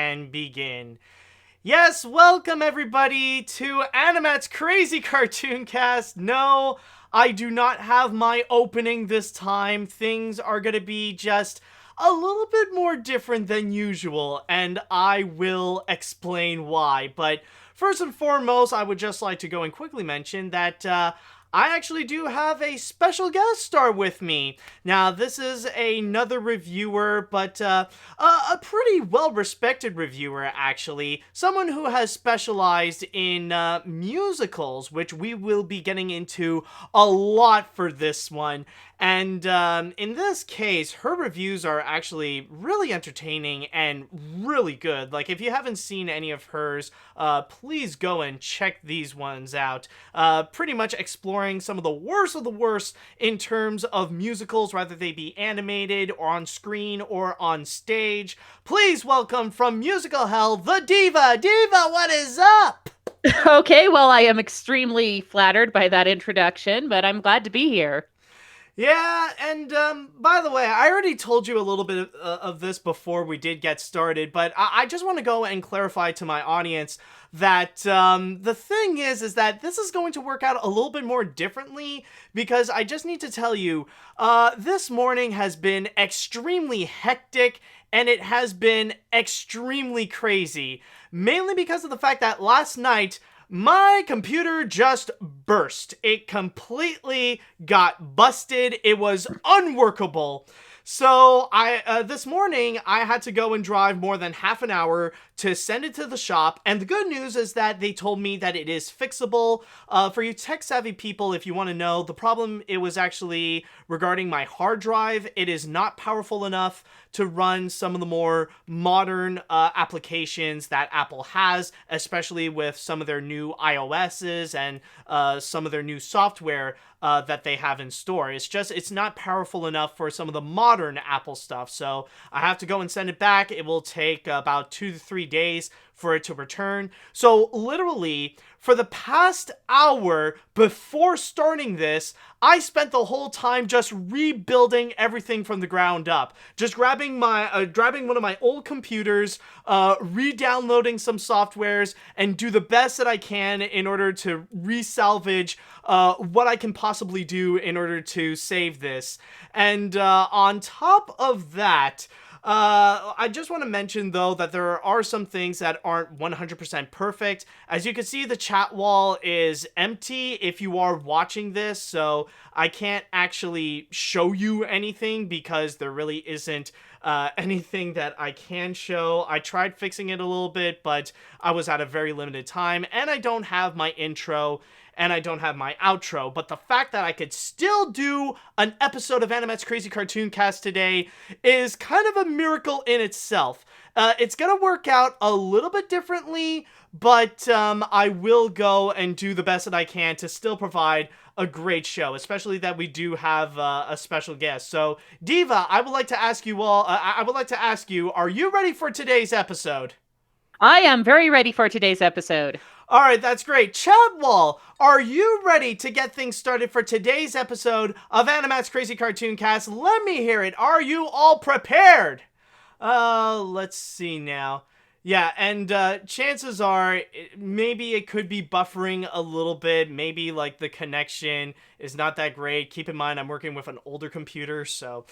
can begin. Yes, welcome everybody to AniMat's Crazy Cartoon Cast. No, I do not have my opening this time. Things are going to be just a little bit more different than usual, and I will explain why. But first and foremost, I would just like to go and quickly mention that I actually do have a special guest star with me. Now, this is another reviewer, but a pretty well-respected reviewer, actually. Someone who has specialized in musicals, which we will be getting into a lot for this one. And in this case, her reviews are actually really entertaining and really good. Like, if you haven't seen any of hers, please go and check these ones out. Pretty much exploring some of the worst in terms of musicals, whether they be animated or on screen or on stage. Please welcome from musical hell, the Diva. Diva, what is up? Okay, well, I am extremely flattered by that introduction, but I'm glad to be here. Yeah, and by the way, I already told you a little bit of this before we did get started, but I just want to go and clarify to my audience that the thing is that this is going to work out a little bit more differently, because I just need to tell you, this morning has been extremely hectic, and it has been extremely crazy, mainly because of the fact that last night, my computer just burst. It completely got busted. It was unworkable. So this morning, I had to go and drive more than half an hour to send it to the shop. And the good news is that they told me that it is fixable. For you tech-savvy people, if you want to know, the problem, it was actually regarding my hard drive. It is not powerful enough to run some of the more modern applications that Apple has, especially with some of their new iOSs and some of their new software that they have in store. It's not powerful enough for some of the modern Apple stuff, so I have to go and send it back. It will take about 2 to 3 days for it to return. So literally, for the past hour before starting this, I spent the whole time just rebuilding everything from the ground up. Just grabbing one of my old computers, re-downloading some softwares, and do the best that I can in order to re-salvage what I can possibly do in order to save this. And on top of that, I just want to mention, though, that there are some things that aren't 100% perfect. As you can see, the chat wall is empty if you are watching this, so I can't actually show you anything because there really isn't anything that I can show. I tried fixing it a little bit, but I was at a very limited time, and I don't have my intro and I don't have my outro, but the fact that I could still do an episode of AniMat's Crazy Cartoon Cast today is kind of a miracle in itself. It's gonna work out a little bit differently, but I will go and do the best that I can to still provide a great show, especially that we do have a special guest. So, Diva, I would like to ask you all, I would like to ask you, are you ready for today's episode? I am very ready for today's episode. All right, that's great. Chadwell, are you ready to get things started for today's episode of AniMat's Crazy Cartoon Cast? Let me hear it. Are you all prepared? Let's see now. Yeah, and chances are, maybe it could be buffering a little bit. Maybe, like, the connection is not that great. Keep in mind, I'm working with an older computer, so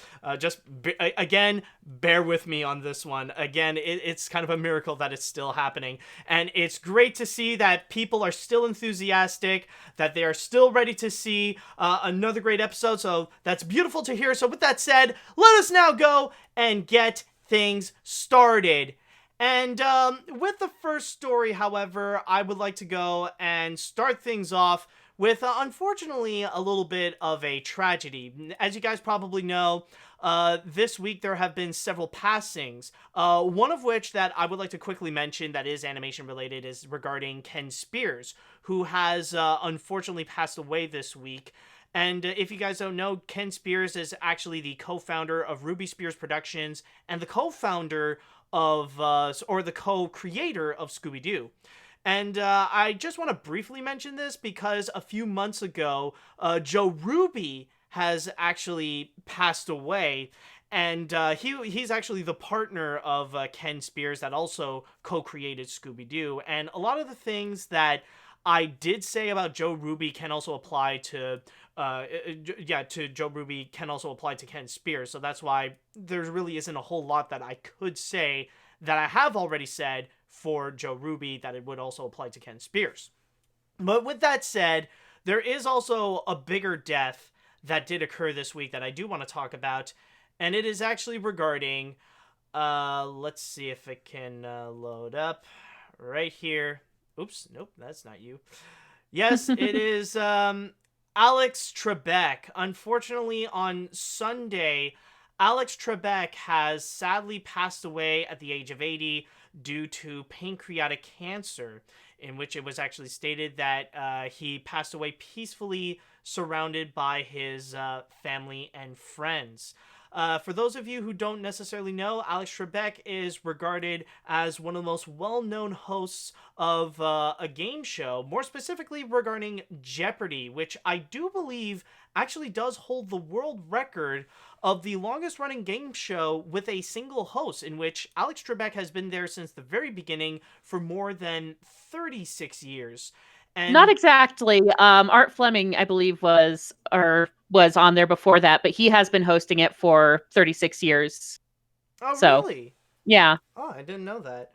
again, bear with me on this one. Again, it's kind of a miracle that it's still happening. And it's great to see that people are still enthusiastic, that they are still ready to see another great episode, so that's beautiful to hear. So with that said, let us now go and get things started. And with the first story, however, I would like to go and start things off with, unfortunately, a little bit of a tragedy. As you guys probably know, this week there have been several passings. One of which that I would like to quickly mention that is animation related is regarding Ken Spears, who has unfortunately passed away this week. And if you guys don't know, Ken Spears is actually the co-founder of Ruby Spears Productions and the co-founder of, or the co-creator of Scooby-Doo. And I just want to briefly mention this because a few months ago, Joe Ruby has actually passed away. And he's actually the partner of Ken Spears that also co-created Scooby-Doo. And a lot of the things that I did say about Joe Ruby can also apply to to Joe Ruby can also apply to Ken Spears. So that's why there really isn't a whole lot that I could say that I have already said for Joe Ruby that it would also apply to Ken Spears. But with that said, there is also a bigger death that did occur this week that I do want to talk about, and it is actually regarding. Let's see if it can load up right here. Oops, nope, that's not you. Yes, it is Alex Trebek. Unfortunately, on Sunday, Alex Trebek has sadly passed away at the age of 80 due to pancreatic cancer, in which it was actually stated that he passed away peacefully surrounded by his family and friends. For those of you who don't necessarily know, Alex Trebek is regarded as one of the most well-known hosts of a game show, more specifically regarding Jeopardy, which I do believe actually does hold the world record of the longest-running game show with a single host, in which Alex Trebek has been there since the very beginning for more than 36 years. Not And exactly. Art Fleming, I believe, was on there before that, but he has been hosting it for 36 years. oh, So, really? yeah, Oh, I didn't know that.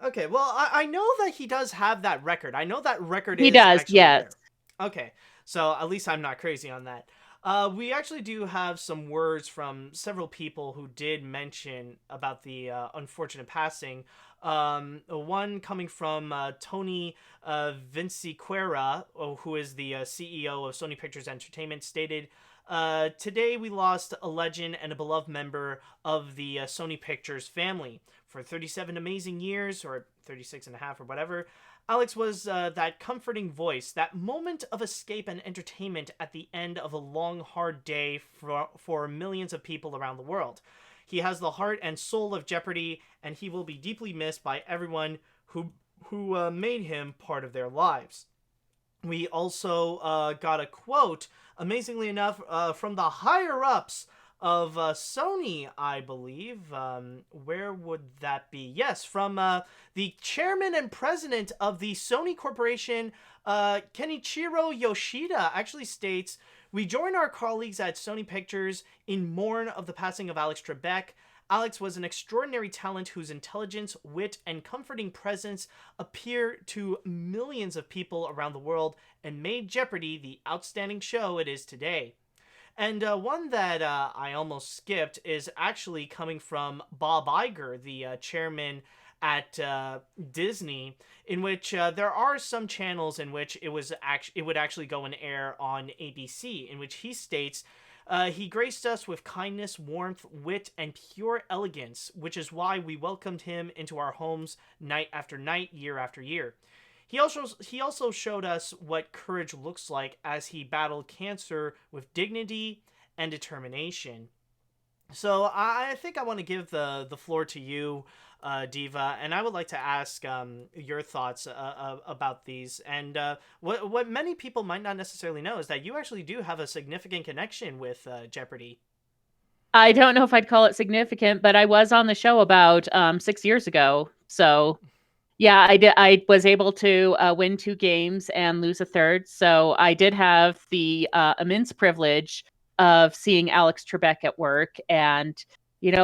Okay, well, I know that he does have that record. I know that record he is does. actually Yes. there. Okay, so at least I'm not crazy on that. We actually do have some words from several people who did mention about the unfortunate passing. One coming from Tony Vinciquera, who is the CEO of Sony Pictures Entertainment, stated, today we lost a legend and a beloved member of the Sony Pictures family. For 37 amazing years, or 36 and a half, or whatever, Alex was that comforting voice, that moment of escape and entertainment at the end of a long, hard day for millions of people around the world. He has the heart and soul of Jeopardy, and he will be deeply missed by everyone who made him part of their lives. We also got a quote, amazingly enough, from the higher ups of Sony, I believe. Where would that be? Yes, from the chairman and president of the Sony Corporation, Kenichiro Yoshida, actually states, we join our colleagues at Sony Pictures in mourn of the passing of Alex Trebek. Alex was an extraordinary talent whose intelligence, wit, and comforting presence appear to millions of people around the world and made Jeopardy the outstanding show it is today. And one that I almost skipped is actually coming from Bob Iger, the chairman at Disney, in which there are some channels in which it would actually go and air on ABC, in which he states, he graced us with kindness, warmth, wit, and pure elegance, which is why we welcomed him into our homes night after night, year after year. He also showed us what courage looks like as he battled cancer with dignity and determination. So I think I want to give the floor to you, Diva, and I would like to ask your thoughts about these. And what many people might not necessarily know is that you actually do have a significant connection with Jeopardy. I don't know if I'd call it significant, but I was on the show about 6 years ago. So, yeah, I did. I was able to win 2 games and lose a third. So I did have the immense privilege of seeing Alex Trebek at work, and it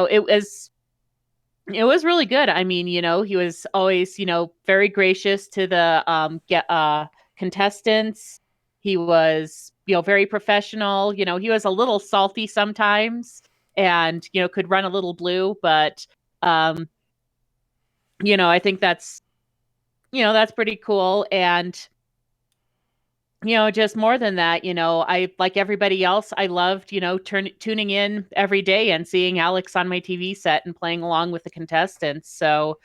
was really good. I mean, he was always, very gracious to the contestants. He was, very professional. He was a little salty sometimes, and could run a little blue, but um, I think that's pretty cool. And just more than that, I, like everybody else, I loved, tuning in every day and seeing Alex on my TV set and playing along with the contestants. So,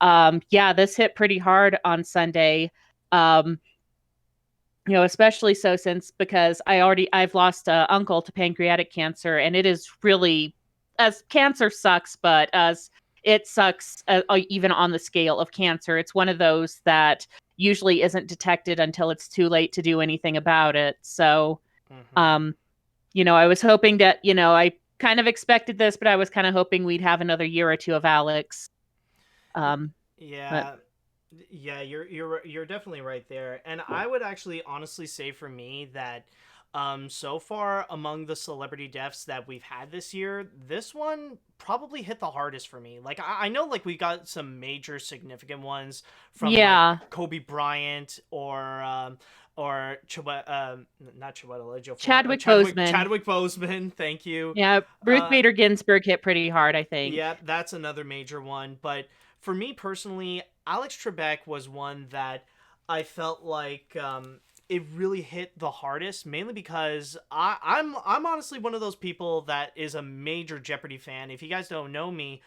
yeah, this hit pretty hard on Sunday. Um, especially so because I've lost a uncle to pancreatic cancer, and it is really, as cancer sucks, but as it sucks even on the scale of cancer. It's one of those that usually isn't detected until it's too late to do anything about it. So, Mm-hmm. I was hoping that, I kind of expected this, but I was kind of hoping we'd have another year or two of Alex. Y- Um, but Yeah, yeah, you're definitely right there. And I would actually honestly say for me that so far among the celebrity deaths that we've had this year, this one probably hit the hardest for me. Like I know like we got some major significant ones from like yeah, Kobe Bryant or not Chiwetel Ejiofor, Chadwick Boseman. Chadwick Boseman, thank you. Yeah, Ruth Uh Bader Ginsburg hit pretty hard, I think. yeah, that's another major one. But for me personally, Alex Trebek was one that I felt like it really hit the hardest, mainly because I'm honestly one of those people that is a major Jeopardy fan. If you guys don't know me,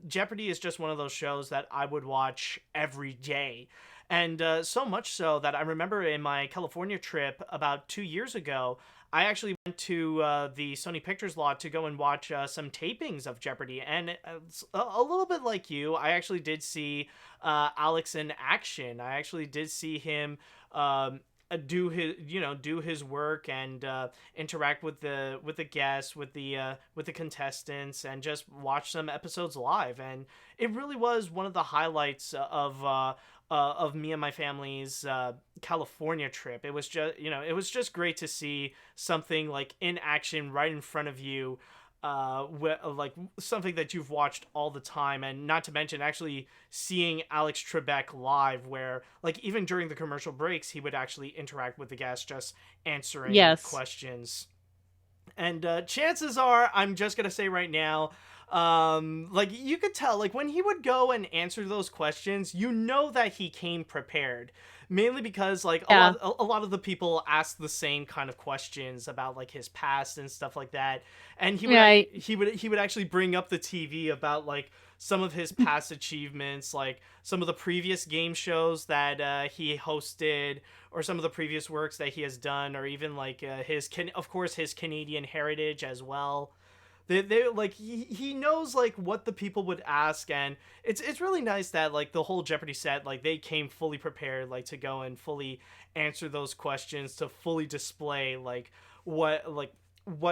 Jeopardy is just one of those shows that I would watch every day. And so much so that I remember in my California trip about 2 years ago, I actually went to the Sony Pictures lot to go and watch some tapings of Jeopardy, and a little bit like you, I actually did see Alex in action. I actually did see him do his work and interact with the guests, with the contestants, and just watch some episodes live. And it really was one of the highlights of me and my family's California trip. It was just it was just great to see something like in action right in front of you, like something that you've watched all the time, and not to mention actually seeing Alex Trebek live, where like even during the commercial breaks he would actually interact with the guests, just answering Yes. questions. And chances are, I'm just gonna say right now, like you could tell, like when he would go and answer those questions, you know that he came prepared. Mainly because like Yeah. a lot of the people ask the same kind of questions about like his past and stuff like that, and Right. he would actually bring up the TV about like some of his past achievements, like some of the previous game shows that he hosted, or some of the previous works that he has done, or even like of course his Canadian heritage as well. They like he knows like what the people would ask, and it's really nice that like the whole Jeopardy set, like they came fully prepared, like to go and fully answer those questions, to fully display like what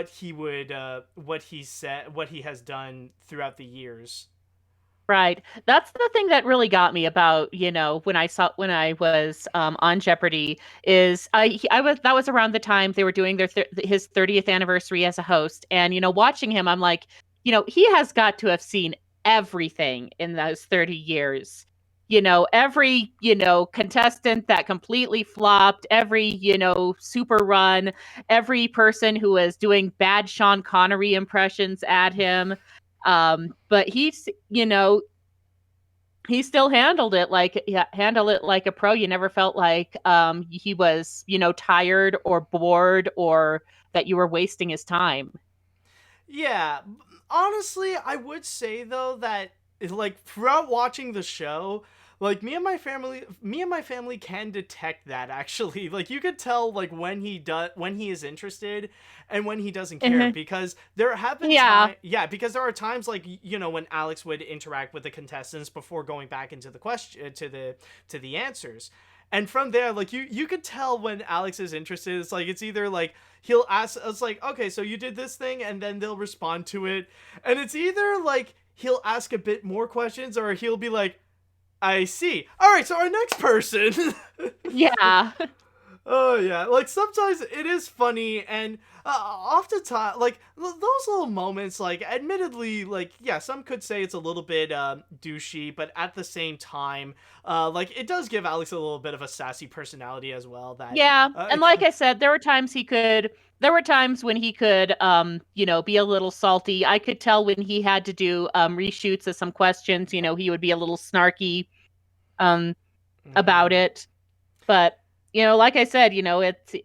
he would what he said, what he has done throughout the years. Right. That's the thing that really got me about, when I was on Jeopardy is I was that was around the time they were doing his 30th anniversary as a host, and watching him I'm like, he has got to have seen everything in those 30 years. Every, contestant that completely flopped, every, super run, every person who was doing bad Sean Connery impressions at him. But he still handled it like a pro. You never felt like he was, tired or bored or that you were wasting his time. Yeah, honestly, I would say though that like throughout watching the show, like me and my family can detect that actually. Like you could tell like when he is interested and when he doesn't care, Mhm. because there have been Yeah. time yeah, because there are times like when Alex would interact with the contestants before going back into the question to the answers. And from there, like you could tell when Alex is interested. It's like it's either like he'll ask us like, okay, so you did this thing, and then they'll respond to it, and it's either like he'll ask a bit more questions, or he'll be like, I see. All right, so our next person. Yeah. Oh yeah, like sometimes it is funny, and oftentimes like those little moments, like admittedly, like yeah, some could say it's a little bit douchey, but at the same time, like it does give Alex a little bit of a sassy personality as well. That Yeah. uh, And like I said, there were times when he could be a little salty. I could tell when he had to do reshoots of some questions, he would be a little snarky um about mhm. it. But like I said,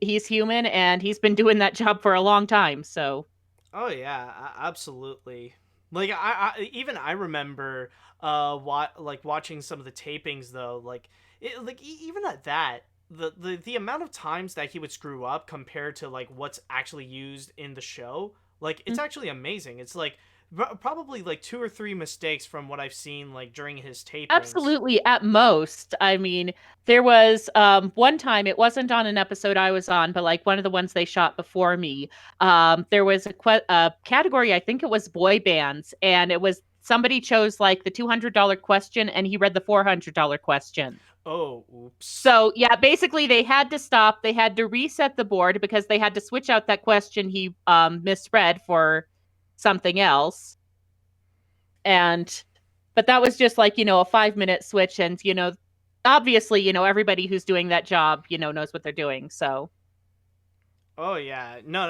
he's human and he's been doing that job for a long time. So Oh yeah, absolutely. Like even I remember like watching some of the tapings though, like even at that, the amount of times that he would screw up compared to like what's actually used in the show, like it's mm, actually amazing. It's like probably like two or three mistakes from what I've seen like during his tapings. Absolutely, at most. I mean, there was one time, it wasn't on an episode I was on, but like one of the ones they shot before me. There was a category, I think it was boy bands, and it was somebody chose like the $200 question and he read the $400 question. Oh, oops. So, yeah, basically they had to stop, they had to reset the board because they had to switch out that question he misread for something else. And but that was just like, a 5-minute switch, and obviously, everybody who's doing that job, knows what they're doing. So, Oh yeah, no.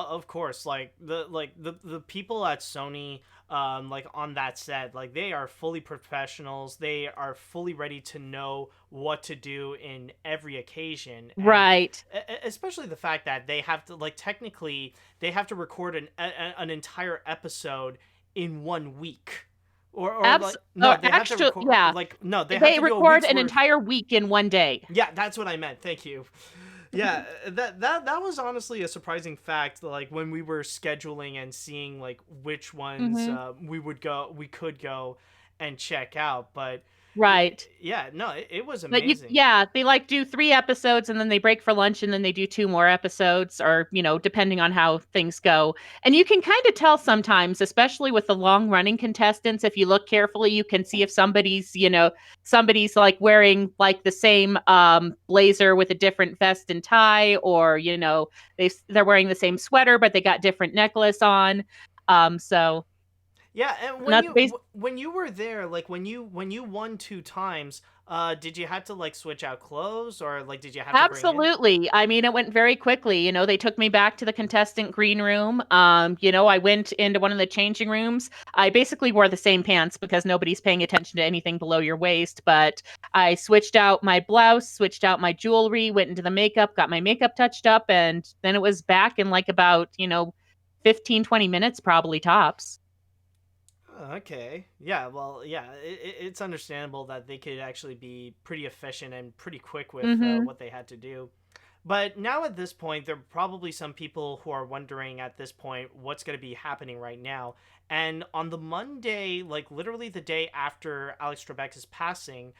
Of course, like the people at Sony, like on that set, like they are fully professionals. They are fully ready to know what to do in every occasion, and right. especially the fact that they have to like technically they have to record an entire episode in 1 week. Or like no, Or they have to actually, record yeah, like no, they have they to do a record week's an worth. entire week in one day. Yeah, that's what I meant. Thank you. Yeah, that was honestly a surprising fact. Like when we were scheduling and seeing like which ones Hmm. we could go and check out. But Right. yeah, no, it was But amazing. yeah, they like do 3 episodes and then they break for lunch and then they do 2 more episodes, or, depending on how things go. And you can kind of tell sometimes, especially with the long running contestants, if you look carefully, you can see if somebody's like wearing like the same blazer with a different vest and tie, or, they're wearing the same sweater, but they got different necklace on. So Yeah, and not based. when you were there, like when you won 2 times, did you have to like switch out clothes or like did you have to bring in? Absolutely. I mean, it went very quickly. They took me back to the contestant green room. I went into one of the changing rooms. I basically wore the same pants because nobody's paying attention to anything below your waist, but I switched out my blouse, switched out my jewelry, went into the makeup, got my makeup touched up, and then it was back in like about, 15, 20 minutes, probably tops. Oh, okay. Yeah, well, yeah, it's understandable that they could actually be pretty efficient and pretty quick with Mhm. what they had to do. But now at this point, there are probably some people who are wondering at this point what's going to be happening right now. And on the Monday, like literally the day after Alex Trebek's passing,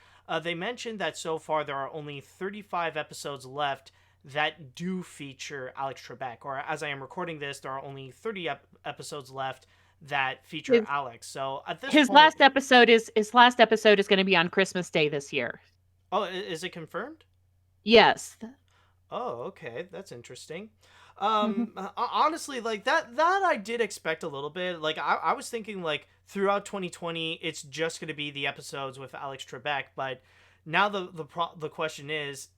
they mentioned that so far there are only 35 episodes left that do feature Alex Trebek. Or as I am recording this, there are only 30 episodes left that feature His Alex. So at this his point, last episode is going to be on Christmas Day this year. oh, is it confirmed? Yes. Oh, okay, that's interesting. Mhm. Honestly, like that I did expect a little bit. Like I was thinking like throughout 2020, it's just gonna be the episodes with Alex Trebek. But now the question is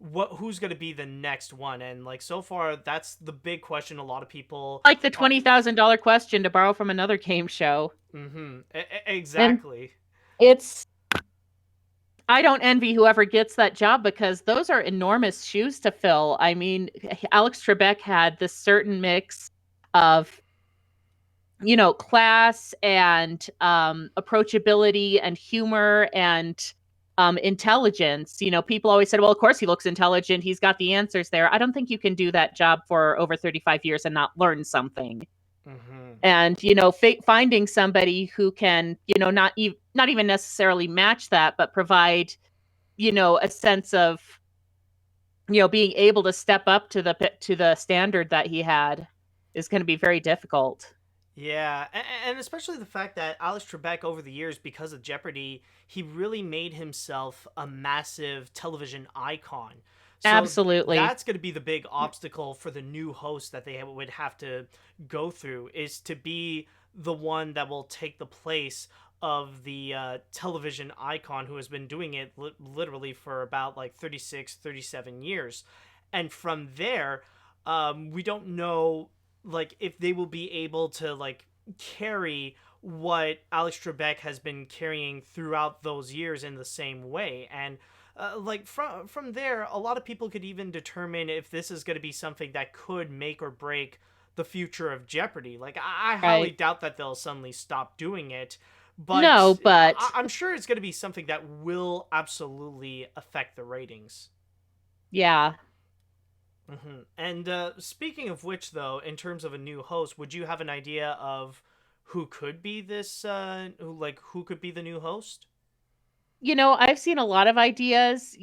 what who's gonna be the next one? And like so far, that's the big question. A lot of people Like the are. $20,000 question to borrow from another game show. Mm-hmm. And Exactly. it's I don't envy whoever gets that job because those are enormous shoes to fill. I mean, Alex Trebek had this certain mix of, class and approachability and humor and intelligence. People always said, well, of course he looks intelligent. He's got the answers there. I don't think you can do that job for over 35 years and not learn something. Mm-hmm. And finding somebody who can not even necessarily match that, but provide a sense of being able to step up to the standard that he had is going to be very difficult. Yeah, and especially the fact that Alex Trebek over the years, because of Jeopardy, he really made himself a massive television icon. So Absolutely. that's going to be the big obstacle for the new host that they would have to go through is to be the one that will take the place of the television icon who has been doing it literally for about like 36, 37 years. And from there, we don't know like if they will be able to like carry what Alex Trebek has been carrying throughout those years in the same way. And like from there, a lot of people could even determine if this is going to be something that could make or break the future of Jeopardy. Like I highly Right. doubt that they'll suddenly stop doing it, No, but but I'm sure it's going to be something that will absolutely affect the ratings. yeah. And speaking of which, though, in terms of a new host, would you have an idea of who could be this? Who could be the new host? I've seen a lot of ideas.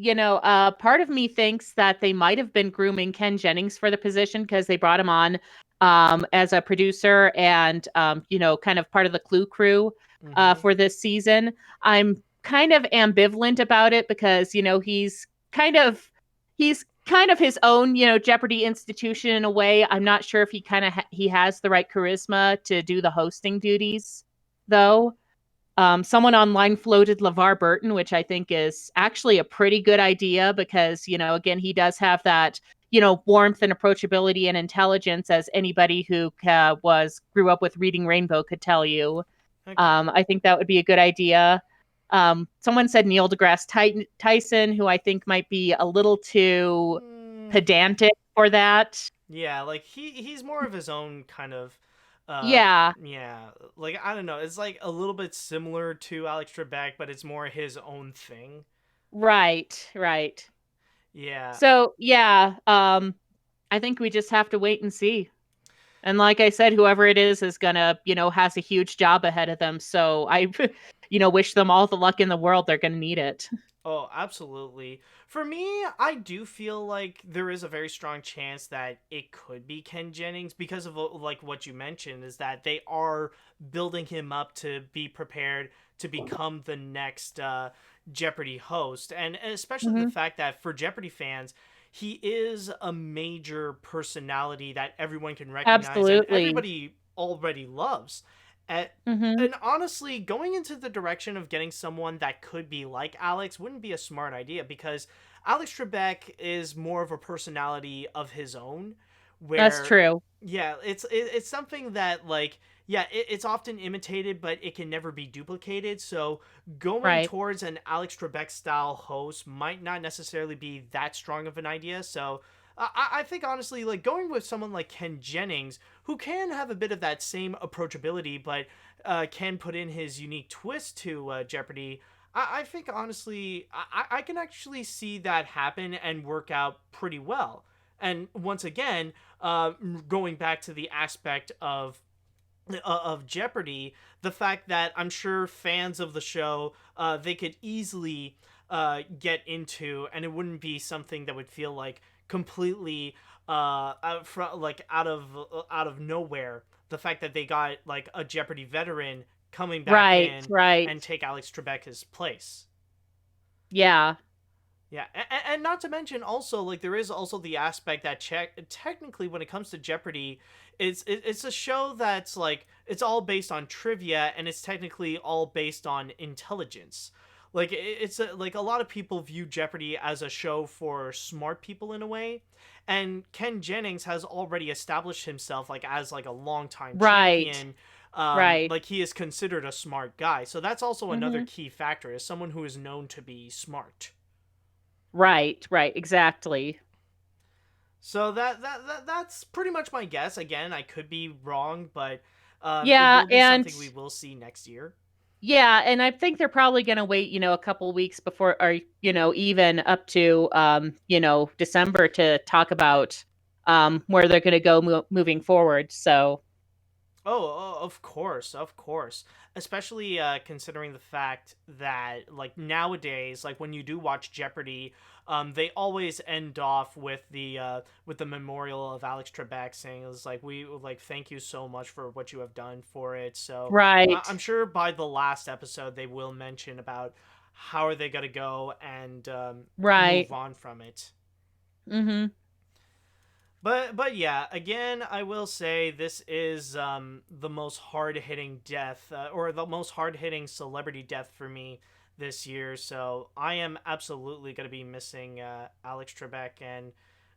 Part of me thinks that they might have been grooming Ken Jennings for the position because they brought him on as a producer and, kind of part of the Clue crew Mm-hmm. for this season. I'm kind of ambivalent about it because, kind of he's kind of his own, Jeopardy institution in a way. I'm not sure if he has the right charisma to do the hosting duties, though. Someone online floated LeVar Burton, which I think is actually a pretty good idea because, again, he does have that, warmth and approachability and intelligence as anybody who grew up with Reading Rainbow could tell you. Okay. I think that would be a good idea. Someone said Neil deGrasse Tyson, who I think might be a little too Mm, pedantic for that. yeah, like he's more of his own kind of uh Yeah, yeah, like I don't know, it's like a little bit similar to Alex Trebek, but it's more his own thing. right, right. Yeah. So, yeah, I think we just have to wait and see. And like I said, whoever it is gonna, has a huge job ahead of them. So I, wish them all the luck in the world. They're gonna need it. Oh, absolutely. For me, I do feel like there is a very strong chance that it could be Ken Jennings because of like what you mentioned is that they are building him up to be prepared to become the next Jeopardy host, and especially the Hmm. fact that for Jeopardy fans, he is a major personality that everyone can recognize and Absolutely. everybody already loves. And, Hmm. and honestly, going into the direction of getting someone that could be like Alex wouldn't be a smart idea because Alex Trebek is more of a personality of his own, That's where true. yeah, it's something that like yeah, it's often imitated, but it can never be duplicated. So going Right. towards an Alex Trebek style host might not necessarily be that strong of an idea. So I think honestly, like going with someone like Ken Jennings, who can have a bit of that same approachability, but can put in his unique twist to Jeopardy. I think honestly, I can actually see that happen and work out pretty well. And once again, going back to the aspect of Jeopardy, the fact that I'm sure fans of the show they could easily get into, and it wouldn't be something that would feel like completely like out of nowhere. The fact that they got like a Jeopardy veteran coming back Right. in Right. and take Alex Trebek's place. Yeah. Yeah, and not to mention also like there is also the aspect that technically when it comes to Jeopardy, it's a show that's like it's all based on trivia and it's technically all based on intelligence. Like like a lot of people view Jeopardy as a show for smart people in a way, and Ken Jennings has already established himself like as like a longtime Right. champion. Right. Like he is considered a smart guy, so that's also another Hmm. key factor is someone who is known to be smart. Right. Right. Exactly. So that's pretty much my guess. Again, I could be wrong, but it Yeah. will be And something we will see next year. yeah, and I think they're probably going to wait, a couple weeks before, or even up to, December to talk about where they're going to go moving forward. So Of course, of course. Especially considering the fact that, like nowadays, like when you do watch Jeopardy, they always end off with the memorial of Alex Trebek saying, "It's like we like thank you so much for what you have done for it." So I'm right, sure by the last episode they will mention about how are they gonna go and move right, on from it. mm-hmm, But yeah, again, I will say this is the most hard hitting death or the most hard hitting celebrity death for me this year. So I am absolutely gonna be missing Alex Trebek, and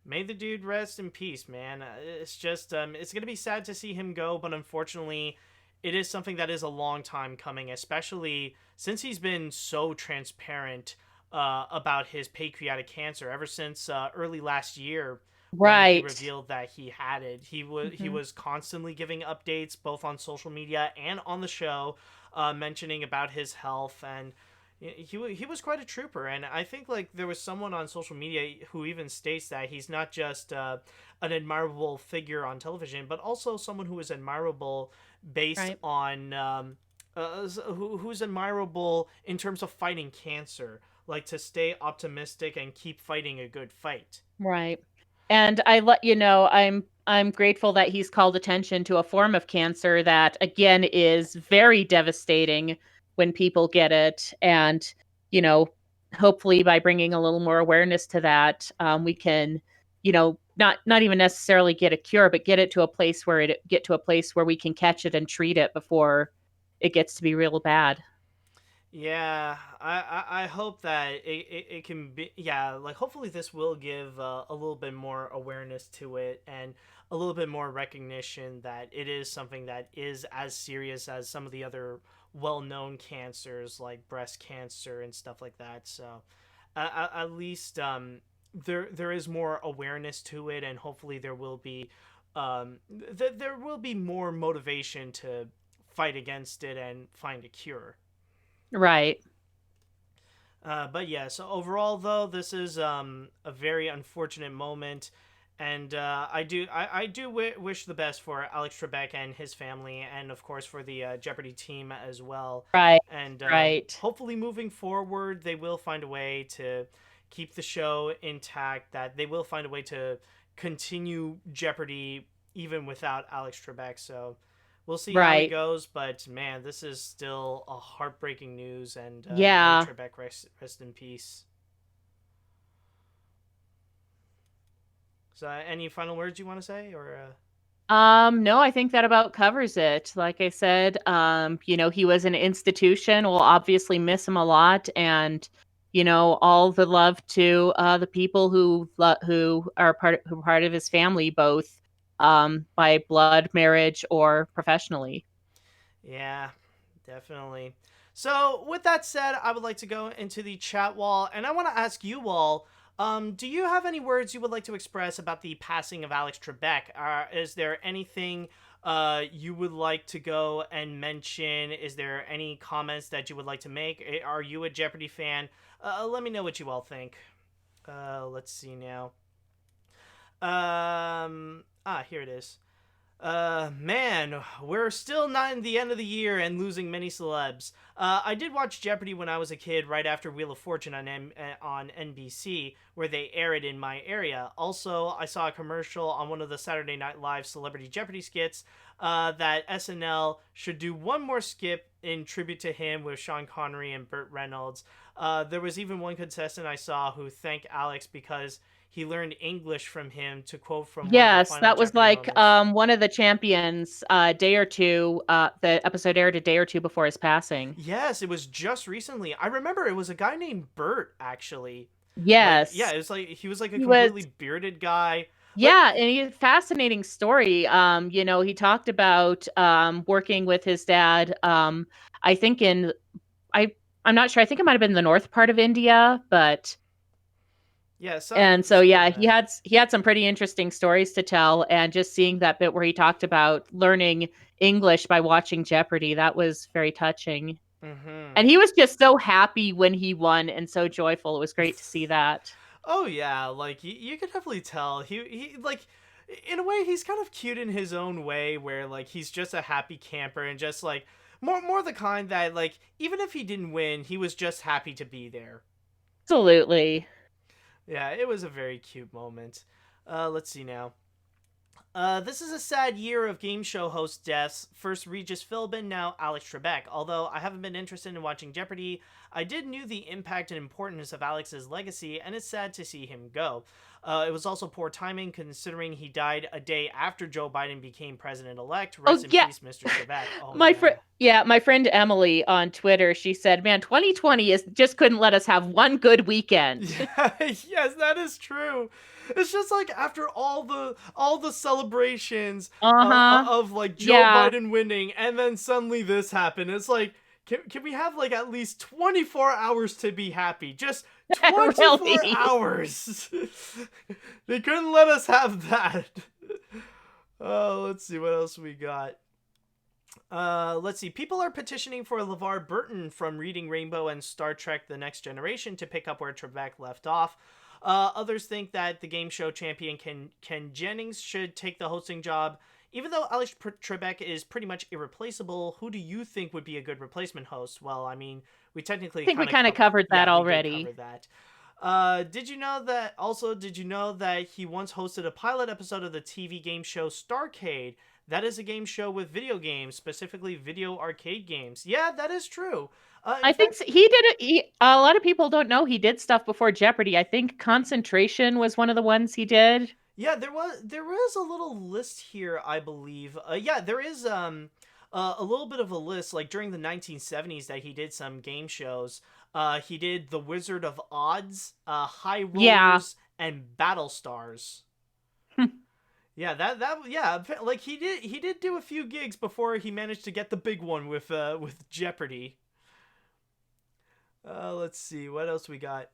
may the dude rest in peace, man. It's just it's gonna be sad to see him go, but unfortunately, it is something that is a long time coming, especially since he's been so transparent about his pancreatic cancer ever since early last year when he right, revealed that he had it. He mm-hmm, was constantly giving updates both on social media and on the show, mentioning about his health, and He was quite a trooper, and I think like there was someone on social media who even states that he's not just an admirable figure on television, but also someone who is admirable based Right. on who's admirable in terms of fighting cancer, like to stay optimistic and keep fighting a good fight. Right. And I let you know I'm grateful that he's called attention to a form of cancer that again is very devastating when people get it. And you know, hopefully by bringing a little more awareness to that, we can, not even necessarily get a cure, but get to a place where we can catch it and treat it before it gets to be real bad. Yeah, I hope that it can be, yeah, like hopefully this will give a little bit more awareness to it and a little bit more recognition that it is something that is as serious as some of the other well-known cancers like breast cancer and stuff like that. So at least there is more awareness to it, and hopefully there will be there will be more motivation to fight against it and find a cure. Right. But yeah, so overall though, this is a very unfortunate moment, and I do wish the best for Alex Trebek and his family, and of course for the Jeopardy team as well. Right. And Right. hopefully moving forward, they will find a way to keep the show intact. That they will find a way to continue Jeopardy even without Alex Trebek. So we'll see how it Right. goes, but man, this is still a heartbreaking news, and may Yeah. Trebek rest in peace. So, any final words you want to say, or? No, I think that about covers it. Like I said, he was an institution. We'll obviously miss him a lot, and all the love to the people who are part of his family, both by blood, marriage, or professionally. Yeah, definitely. So, with that said, I would like to go into the chat wall, and I want to ask you all. Do you have any words you would like to express about the passing of Alex Trebek? Is there anything you would like to go and mention? Is there any comments that you would like to make? Are you a Jeopardy fan? Let me know what you all think. Let's see now. Here it is. Man, we're still not in the end of the year and losing many celebs. I did watch Jeopardy when I was a kid, right after Wheel of Fortune on NBC, where they air it in my area. Also, I saw a commercial on one of the Saturday Night Live Celebrity Jeopardy skits that SNL should do one more skip in tribute to him with Sean Connery and Burt Reynolds. There was even one contestant I saw who thanked Alex because he learned English from him, to quote from one of the Yes, final that was Jeopardy like moments. one of the champions day or two the episode aired a day or two before his passing. Yes, it was just recently. I remember it was a guy named Bert, actually. Like, yeah, Yes. it was like he was like a He was completely bearded guy. Like, Yeah, and he had a fascinating story. He talked about working with his dad. I think in I I'm not sure. I think it might have been the north part of India, but yeah, and so something like yeah, that. he had some pretty interesting stories to tell. And just seeing that bit where he talked about learning English by watching Jeopardy, that was very touching. Mm-hmm. And he was just so happy when he won and so joyful. It was great to see that. Oh yeah, like you could definitely tell he like in a way he's kind of cute in his own way, where like he's just a happy camper and just like more the kind that like even if he didn't win, he was just happy to be there. Absolutely. Yeah, it was a very cute moment. Let's see now. This is a sad year of game show host deaths. First Regis Philbin, now Alex Trebek. Although I haven't been interested in watching Jeopardy, I did knew the impact and importance of Alex's legacy, and it's sad to see him go. It was also poor timing considering he died a day after Joe Biden became president elect. Oh Rest in yeah. peace, Mr. Trebek. Oh My friend yeah. Yeah, my friend Emily on Twitter, she said, "Man, 2020 is just couldn't let us have one good weekend." Yeah, yes, that is true. It's just like after all the celebrations Uh-huh. of like Joe Yeah, Biden winning, and then suddenly this happened. It's like, can we have like at least 24 hours to be happy? Just 24 really. hours. They couldn't let us have that. Oh, let's see what else we got. Let's see. People are petitioning for LeVar Burton from Reading Rainbow and Star Trek The Next Generation to pick up where Trebek left off. Others think that the game show champion Ken Jennings should take the hosting job. Even though Alex Trebek is pretty much irreplaceable, who do you think would be a good replacement host? Well, I mean, we technically I think we kind of kind of covered that we did cover already. that. Did you know that? Also, did you know that he once hosted a pilot episode of the TV game show Starcade? That is a game show with video games, specifically video arcade games. Yeah, that is true. In I think fact, he did it. A lot of people don't know he did stuff before Jeopardy. I think Concentration was one of the ones he did. yeah, there was a little list here, I believe. Yeah, there is a little bit of a list like during the 1970s that he did some game shows. He did The Wizard of Odds, High Yeah. Rollers, and Battle Stars. Yeah, that yeah, like he did do a few gigs before he managed to get the big one with Jeopardy. Let's see what else we got.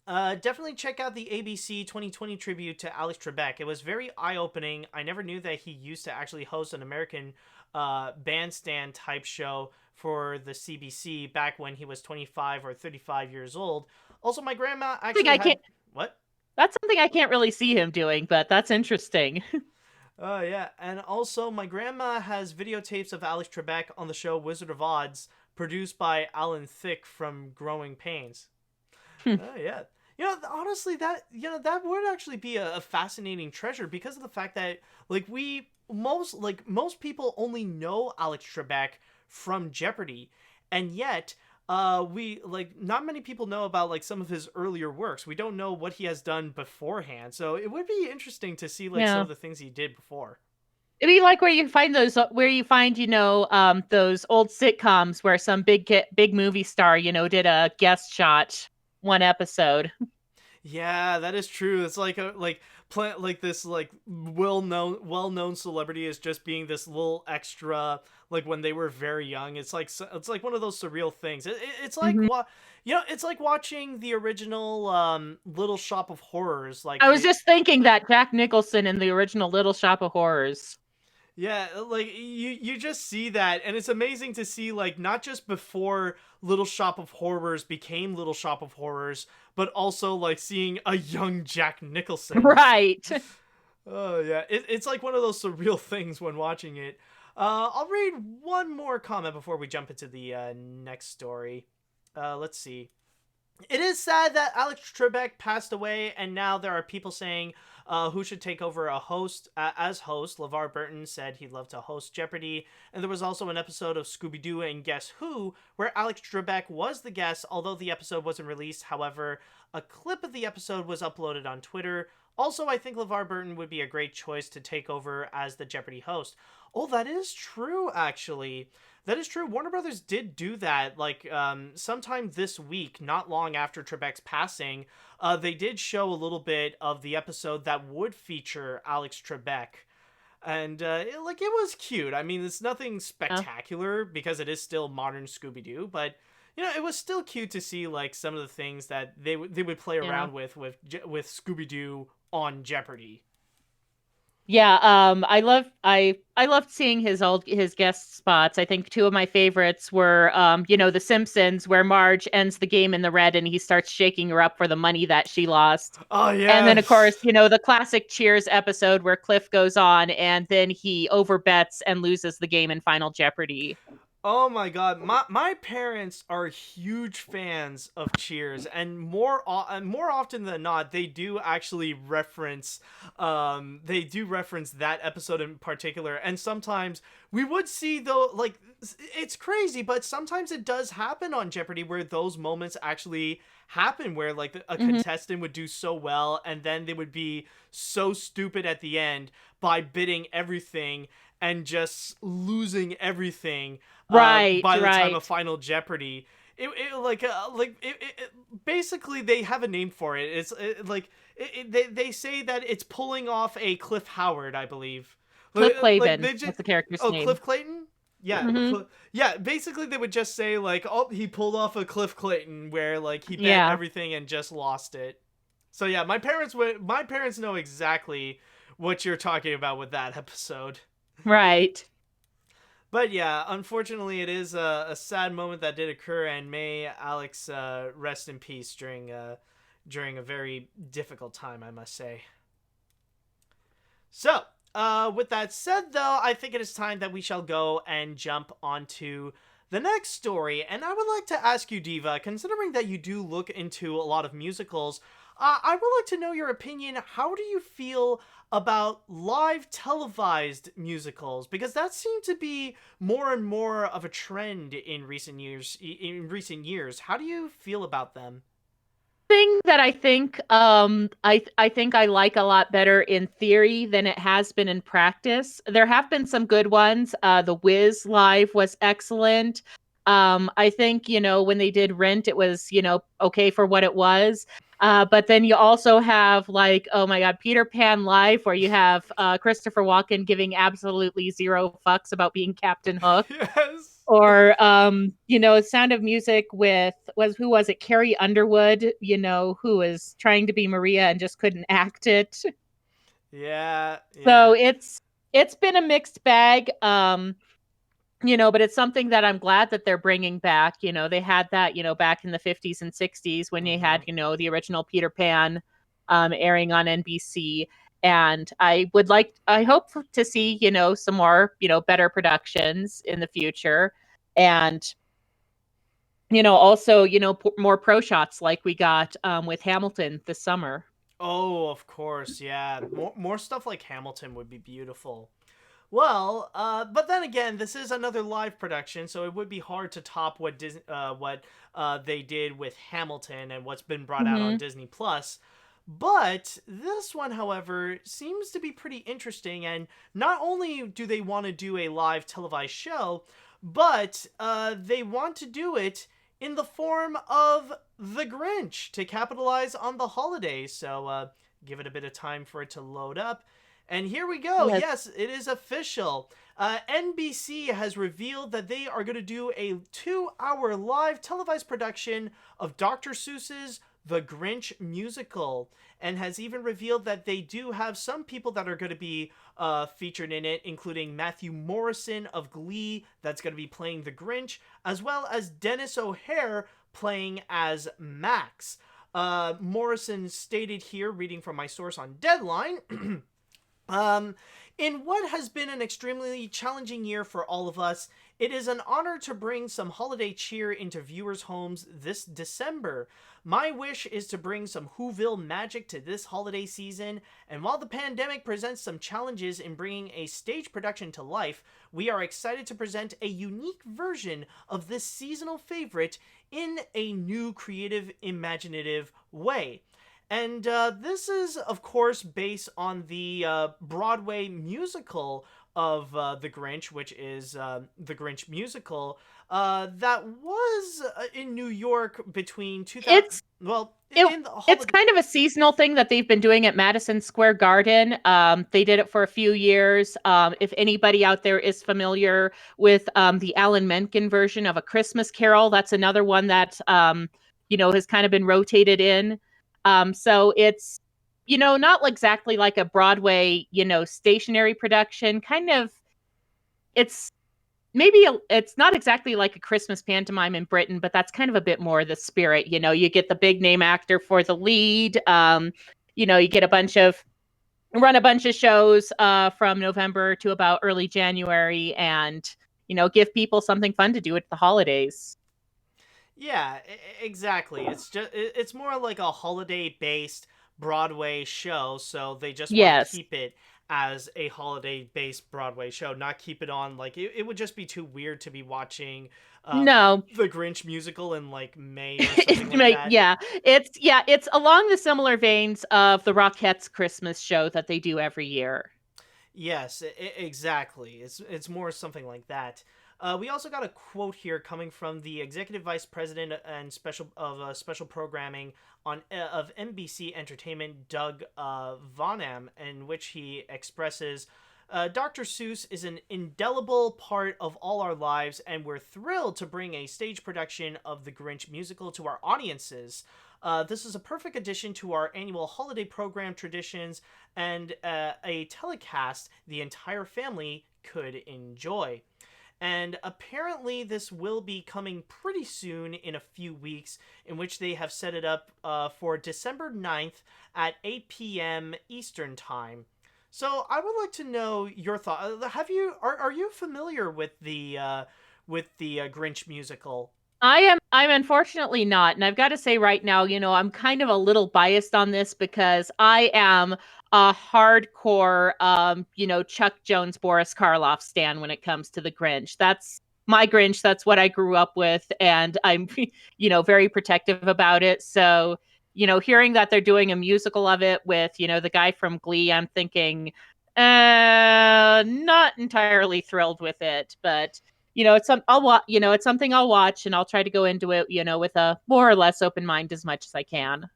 Definitely check out the ABC 2020 tribute to Alex Trebek. It was very eye-opening. I never knew that he used to actually host an American bandstand type show for the CBC back when he was 25 or 35 years old. Also, my grandma I think actually I had can't. what? That's something I can't really see him doing, but that's interesting. Oh yeah, and also my grandma has videotapes of Alex Trebek on the show Wizard of Odds, produced by Alan Thicke from Growing Pains. Oh yeah. Honestly, that would actually be a fascinating treasure because of the fact that most people only know Alex Trebek from Jeopardy, and yet we like not many people know about like some of his earlier works. We don't know what he has done beforehand, so it would be interesting to see like some Yeah. of the things he did before. It'd be like where you find, those old sitcoms where some big movie star, did a guest shot one episode. Yeah, that is true. It's like a plant like this like well known celebrity is just being this little extra like when they were very young. It's like one of those surreal things. It's like Mhm. it's like watching the original Little Shop of Horrors I like was the just thinking that Jack Nicholson in the original Little Shop of Horrors. Yeah, like you just see that and it's amazing to see like not just before Little Shop of Horrors became Little Shop of Horrors, but also like seeing a young Jack Nicholson. Right. Oh yeah, it's like one of those surreal things when watching it. I'll read one more comment before we jump into the next story. Let's see. It is sad that Alex Trebek passed away, and now there are people saying who should take over a host as host. LeVar Burton said he'd love to host Jeopardy, and there was also an episode of Scooby Doo and Guess Who where Alex Trebek was the guest, although the episode wasn't released. However, a clip of the episode was uploaded on Twitter. Also, I think LeVar Burton would be a great choice to take over as the Jeopardy host. Oh, that is true, actually. That is true. Warner Brothers did do that, like, sometime this week, not long after Trebek's passing. They did show a little bit of the episode that would feature Alex Trebek. And, it was cute. I mean, it's nothing Yeah. spectacular because it is still modern Scooby-Doo, but, it was still cute to see, like, some of the things that they would play Yeah. around with Scooby-Doo on Jeopardy. Yeah, I loved seeing his guest spots. I think two of my favorites were The Simpsons, where Marge ends the game in the red and he starts shaking her up for the money that she lost. Oh, And then yeah. of course, the classic Cheers episode where Cliff goes on and then he overbets and loses the game in Final Jeopardy. Oh my god, my parents are huge fans of Cheers, and more often than not, they do reference that episode in particular, and sometimes we would see though like it's crazy, but sometimes it does happen on Jeopardy where those moments actually happen where like a Mhm. contestant would do so well and then they would be so stupid at the end by bidding everything and just losing everything Right, by the time of right. Final Jeopardy. Basically they have a name for it. They say that it's pulling off a Cliff Howard, I believe. Cliff Like Clavin, they just that's the character's oh name. Cliff Clayton. Yeah, Hmm. yeah. Basically, they would just say like, "Oh, he pulled off a Cliff Clayton where like he bet Yeah, everything and just lost it." So yeah, my parents know exactly what you're talking about with that episode. right. But yeah, unfortunately, it is a sad moment that did occur, and may Alex rest in peace during a very difficult time, I must say. So, with that said, though, I think it is time that we shall go and jump onto the next story. And I would like to ask you, Diva, considering that you do look into a lot of musicals, I would like to know your opinion. How do you feel about live televised musicals? Because that seemed to be more and more of a trend in recent years. How do you feel about them? Thing that I think I like a lot better in theory than it has been in practice. There have been some good ones. The Wiz live was excellent. I think, when they did Rent, it was, okay for what it was. But then you also have, like, oh my God, Peter Pan live, where you have Christopher Walken giving absolutely zero fucks about being Captain Hook. Yes. Or Sound of Music with who was it, Carrie Underwood, who was trying to be Maria and just couldn't act it. Yeah, So yeah. it's been a mixed bag. But it's something that I'm glad that they're bringing back. They had that, back in the 50s and 60s when they Mm-hmm. had, the original Peter Pan airing on NBC. And I hope to see, some more, better productions in the future. And, also, more pro shots like we got with Hamilton this summer. Oh, of course, yeah. More stuff like Hamilton would be beautiful. Well, but then again, this is another live production, so it would be hard to top what they did with Hamilton and what's been brought out on Hmm. Disney Plus. But this one, however, seems to be pretty interesting, and not only do they want to do a live televised show, but they want to do it in the form of The Grinch to capitalize on the holidays. So give it a bit of time for it to load up. And here we go. Yes. Yes, it is official. NBC has revealed that they are going to do a 2-hour live televised production of Dr. Seuss's The Grinch Musical, and has even revealed that they do have some people that are going to be featured in it, including Matthew Morrison of Glee, that's going to be playing the Grinch, as well as Dennis O'Hare playing as Max. Morrison stated here, reading from my source on Deadline. Um, in what has been an extremely challenging year for all of us, it is an honor to bring some holiday cheer into viewers' homes this December. My wish is to bring some Whoville magic to this holiday season, and while the pandemic presents some challenges in bringing a stage production to life, we are excited to present a unique version of this seasonal favorite in a new, creative, imaginative way. And this is, of course, based on the Broadway musical of The Grinch, which is The Grinch Musical, that was in New York between 2000. It's Well, It in the it's holiday. kind of a seasonal thing that they've been doing at Madison Square Garden. They did it for a few years. If anybody out there is familiar with the Alan Menken version of A Christmas Carol, that's another one that has kind of been rotated in. So it's not exactly like a Broadway stationary production. Kind of, it's it's not exactly like a Christmas pantomime in Britain, but that's kind of a bit more the spirit. You get the big name actor for the lead. You get run a bunch of shows from November to about early January, and give people something fun to do at the holidays. Yeah, exactly. It's more like a holiday based Broadway show, so they just want to Yes. keep it as a holiday based Broadway show, not keep it on like it would just be too weird to be watching uh No. the Grinch musical in like May or something like that. Yeah. It's along the similar veins of the Rockettes Christmas show that they do every year. Yes, exactly. It's more something like that. We also got a quote here coming from the executive vice president and special programming on of NBC Entertainment, Doug Vonham, in which he expresses. Dr. Seuss is an indelible part of all our lives, and we're thrilled to bring a stage production of The Grinch Musical to our audiences. This is a perfect addition to our annual holiday program traditions and a telecast the entire family could enjoy. And apparently, this will be coming pretty soon in a few weeks, in which they have set it up for December 9th at 8 p.m. Eastern Time. So I would like to know your thought. Are you familiar with the Grinch musical? I'm unfortunately not. And I've got to say right now, I'm kind of a little biased on this because I am a hardcore Chuck Jones, Boris Karloff stan when it comes to the Grinch. That's my Grinch. That's what I grew up with, and I'm very protective about it. So, hearing that they're doing a musical of it with, the guy from Glee, I'm thinking not entirely thrilled with it, but it's something I'll watch, and I'll try to go into it, with a more or less open mind as much as I can.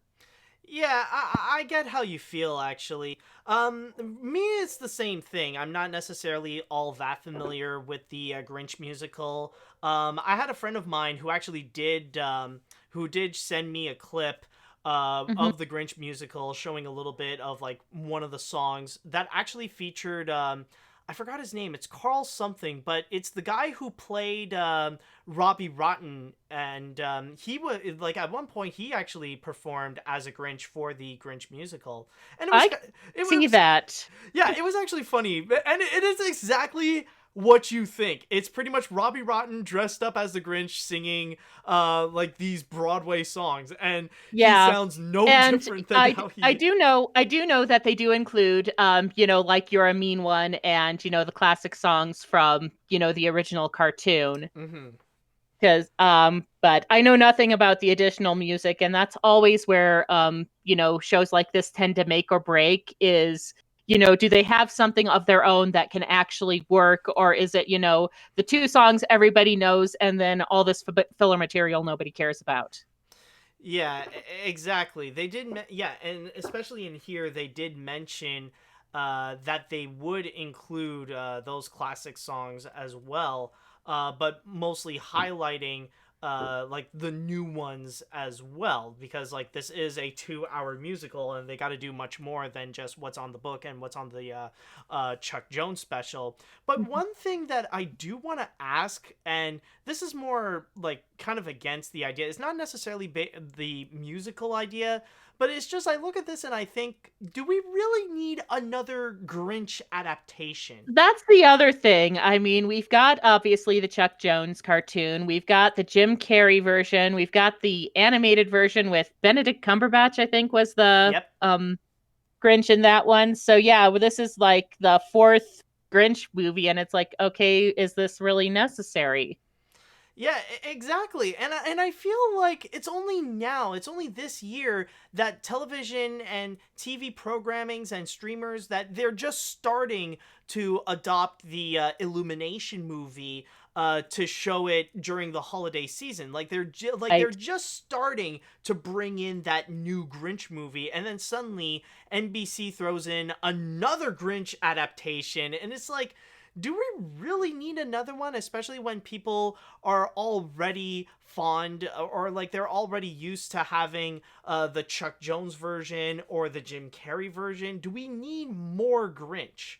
Yeah, I get how you feel actually. Me, it's the same thing. I'm not necessarily all that familiar with the Grinch musical. I had a friend of mine who did send me a clip Hmm. of the Grinch musical, showing a little bit of like one of the songs that actually featured. I forgot his name. It's Carl something, but it's the guy who played Robbie Rotten, and he was like at one point he actually performed as a Grinch for the Grinch musical, and I it see was that. yeah, it was actually funny, and it is exactly what you think. It's pretty much Robbie Rotten dressed up as the Grinch singing like these Broadway songs, and he Yeah. sounds no And different than how he. I do know that they do include like You're a Mean One and the classic songs from, the original cartoon. Mm-hmm. Because but I know nothing about the additional music, and that's always where shows like this tend to make or break is, do they have something of their own that can actually work, or is it, the two songs everybody knows and then all this filler material nobody cares about? Yeah, exactly. They did, yeah, and especially in here, they did mention that they would include those classic songs as well, but mostly highlighting like the new ones as well, because like this is a 2 hour musical, and they got to do much more than just what's on the book and what's on the Chuck Jones special. But one thing that I do want to ask, and this is more like kind of against the idea. It's not necessarily the musical idea, but it's just I look at this and I think, do we really need another Grinch adaptation? That's the other thing. I mean, we've got obviously the Chuck Jones cartoon. We've got the Jim Carrey version. We've got the animated version with Benedict Cumberbatch, I think was the Yep. Grinch in that one. So yeah, well, this is like the fourth Grinch movie, and it's like, okay, is this really necessary? Yeah, exactly. And I feel like it's only this year that television and TV programmings and streamers that they're just starting to adopt the Illumination movie to show it during the holiday season. Like they're Right. just starting to bring in that new Grinch movie, and then suddenly NBC throws in another Grinch adaptation, and it's like, do we really need another one, especially when people are already fond, or like they're already used to having the Chuck Jones version or the Jim Carrey version? Do we need more Grinch?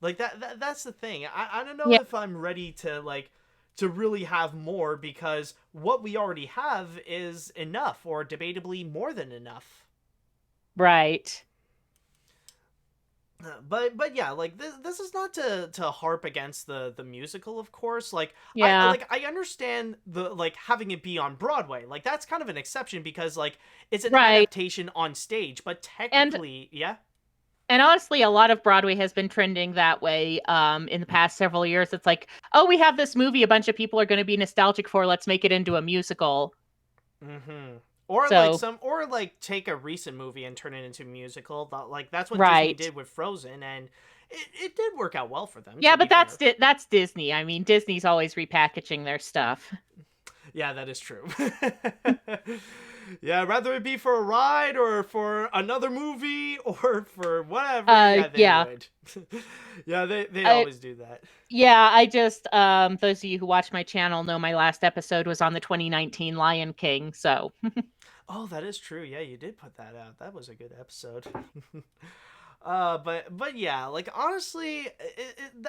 Like that's the thing. I don't know Yeah. if I'm ready to like to really have more, because what we already have is enough, or debatably more than enough. Right. But yeah, like this is not to harp against the musical, of course. Yeah. I understand the like having it be on Broadway. Like that's kind of an exception, because like it's an Right. adaptation on stage, but And technically, yeah. honestly, a lot of Broadway has been trending that way in the past several years. It's like, oh, we have this movie a bunch of people are going to be nostalgic for. Let's make it into a musical. Mm-hmm. Or like So, some, or like take a recent movie and turn it into a musical. Like that's what Disney right. did with Frozen, and it did work out well for them, to Yeah, be but fair. that's Disney. I mean, Disney's always repackaging their stuff. Yeah, that is true. Yeah, rather it be for a ride or for another movie or for whatever, yeah, they Yeah. would. Yeah, they I always do that. Yeah, I just those of you who watch my channel know my last episode was on the 2019 Lion King. So, Oh, that is true. Yeah, you did put that out. That was a good episode. But yeah, like honestly,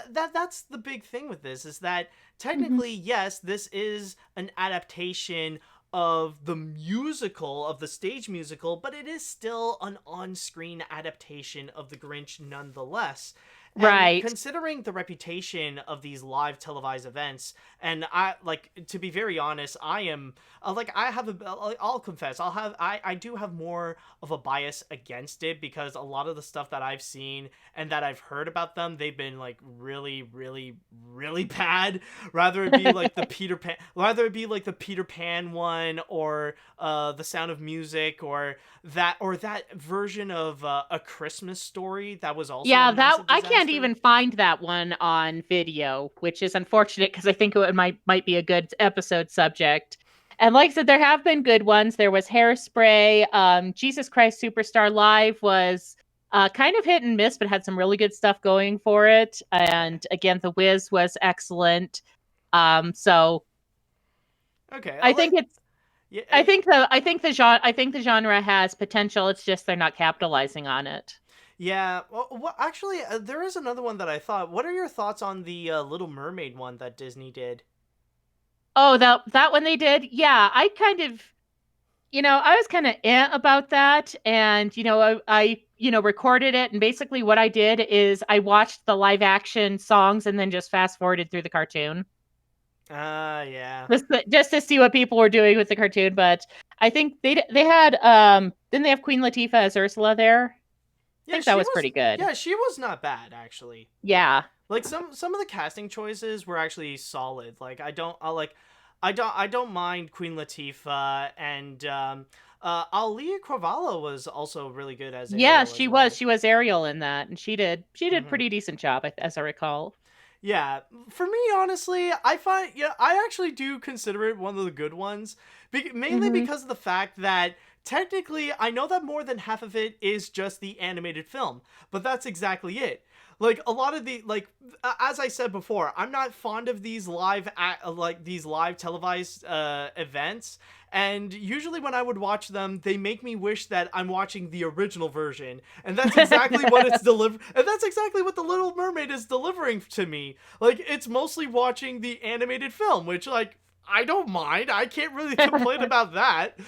that's the big thing with this is that Mhm. technically, yes, this is an adaptation of the musical of the stage musical, but it is still an on-screen adaptation of The Grinch nonetheless. And Right. considering the reputation of these live televised events, and I like to be very honest, I am like I have a I'll confess I do have more of a bias against it because a lot of the stuff that I've seen and that I've heard about them, they've been like really, really, really bad. Rather it be like the Peter Pan one or the Sound of Music or that version of A Christmas Story that was also a Yeah, that massive I can't disaster. even find that one on video, which is unfortunate because I think it might be a good episode subject. And like I said, there have been good ones. There was Hairspray. Jesus Christ Superstar Live was kind of hit and miss, but had some really good stuff going for it. Okay. And again, The Wiz was excellent. So Okay. I think it's Yeah. I think the genre has potential. It's just they're not capitalizing on it. Yeah. Well actually, there is another one that I thought. What are your thoughts on the Little Mermaid one that Disney did? Oh, that one they did. Yeah, I kind of, I was kind of about that, and I recorded it, and basically what I did is I watched the live action songs and then just fast forwarded through the cartoon, Yeah. just to see what people were doing with the cartoon. But I think they had didn't they have Queen Latifah as Ursula there? I Yeah, think that she was was. pretty good. Yeah, she was not bad actually. Yeah, Like some of the casting choices were actually solid. Like I don't mind Queen Latifah and Ali Cravalho was also really good as yeah, Ariel she as was well. she was Ariel in that, and she did Hmm. pretty decent job as I recall. Yeah, for me, honestly, I find I actually do consider it one of the good ones, mainly Hmm. because of the fact that technically I know that more than half of it is just the animated film, but that's exactly it. Like a lot of the as I said before, I'm not fond of these live televised events, and usually when I would watch them, they make me wish that I'm watching the original version, and that's exactly what it's deliver and that's exactly what the Little Mermaid is delivering to me. Like it's mostly watching the animated film, which like I don't mind. I can't really complain about that.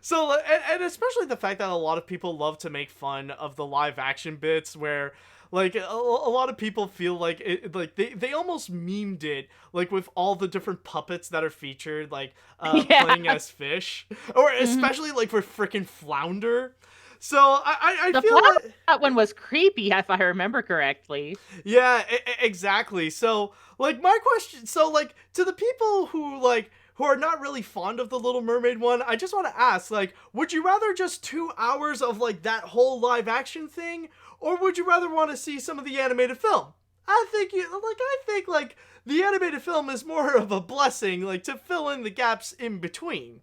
So and especially the fact that a lot of people love to make fun of the live action bits where like a lot of people feel like like they almost memed it like with all the different puppets that are featured like Yeah. playing as fish or Hmm. especially like for freaking Flounder. So I The feel flower like that one was creepy, if I remember correctly. yeah, exactly. So, like, my question, so like to the people who are not really fond of the Little Mermaid one, I just want to ask, like, would you rather just 2 hours of like that whole live action thing, or would you rather want to see some of the animated film? I think like the animated film is more of a blessing, like to fill in the gaps in between.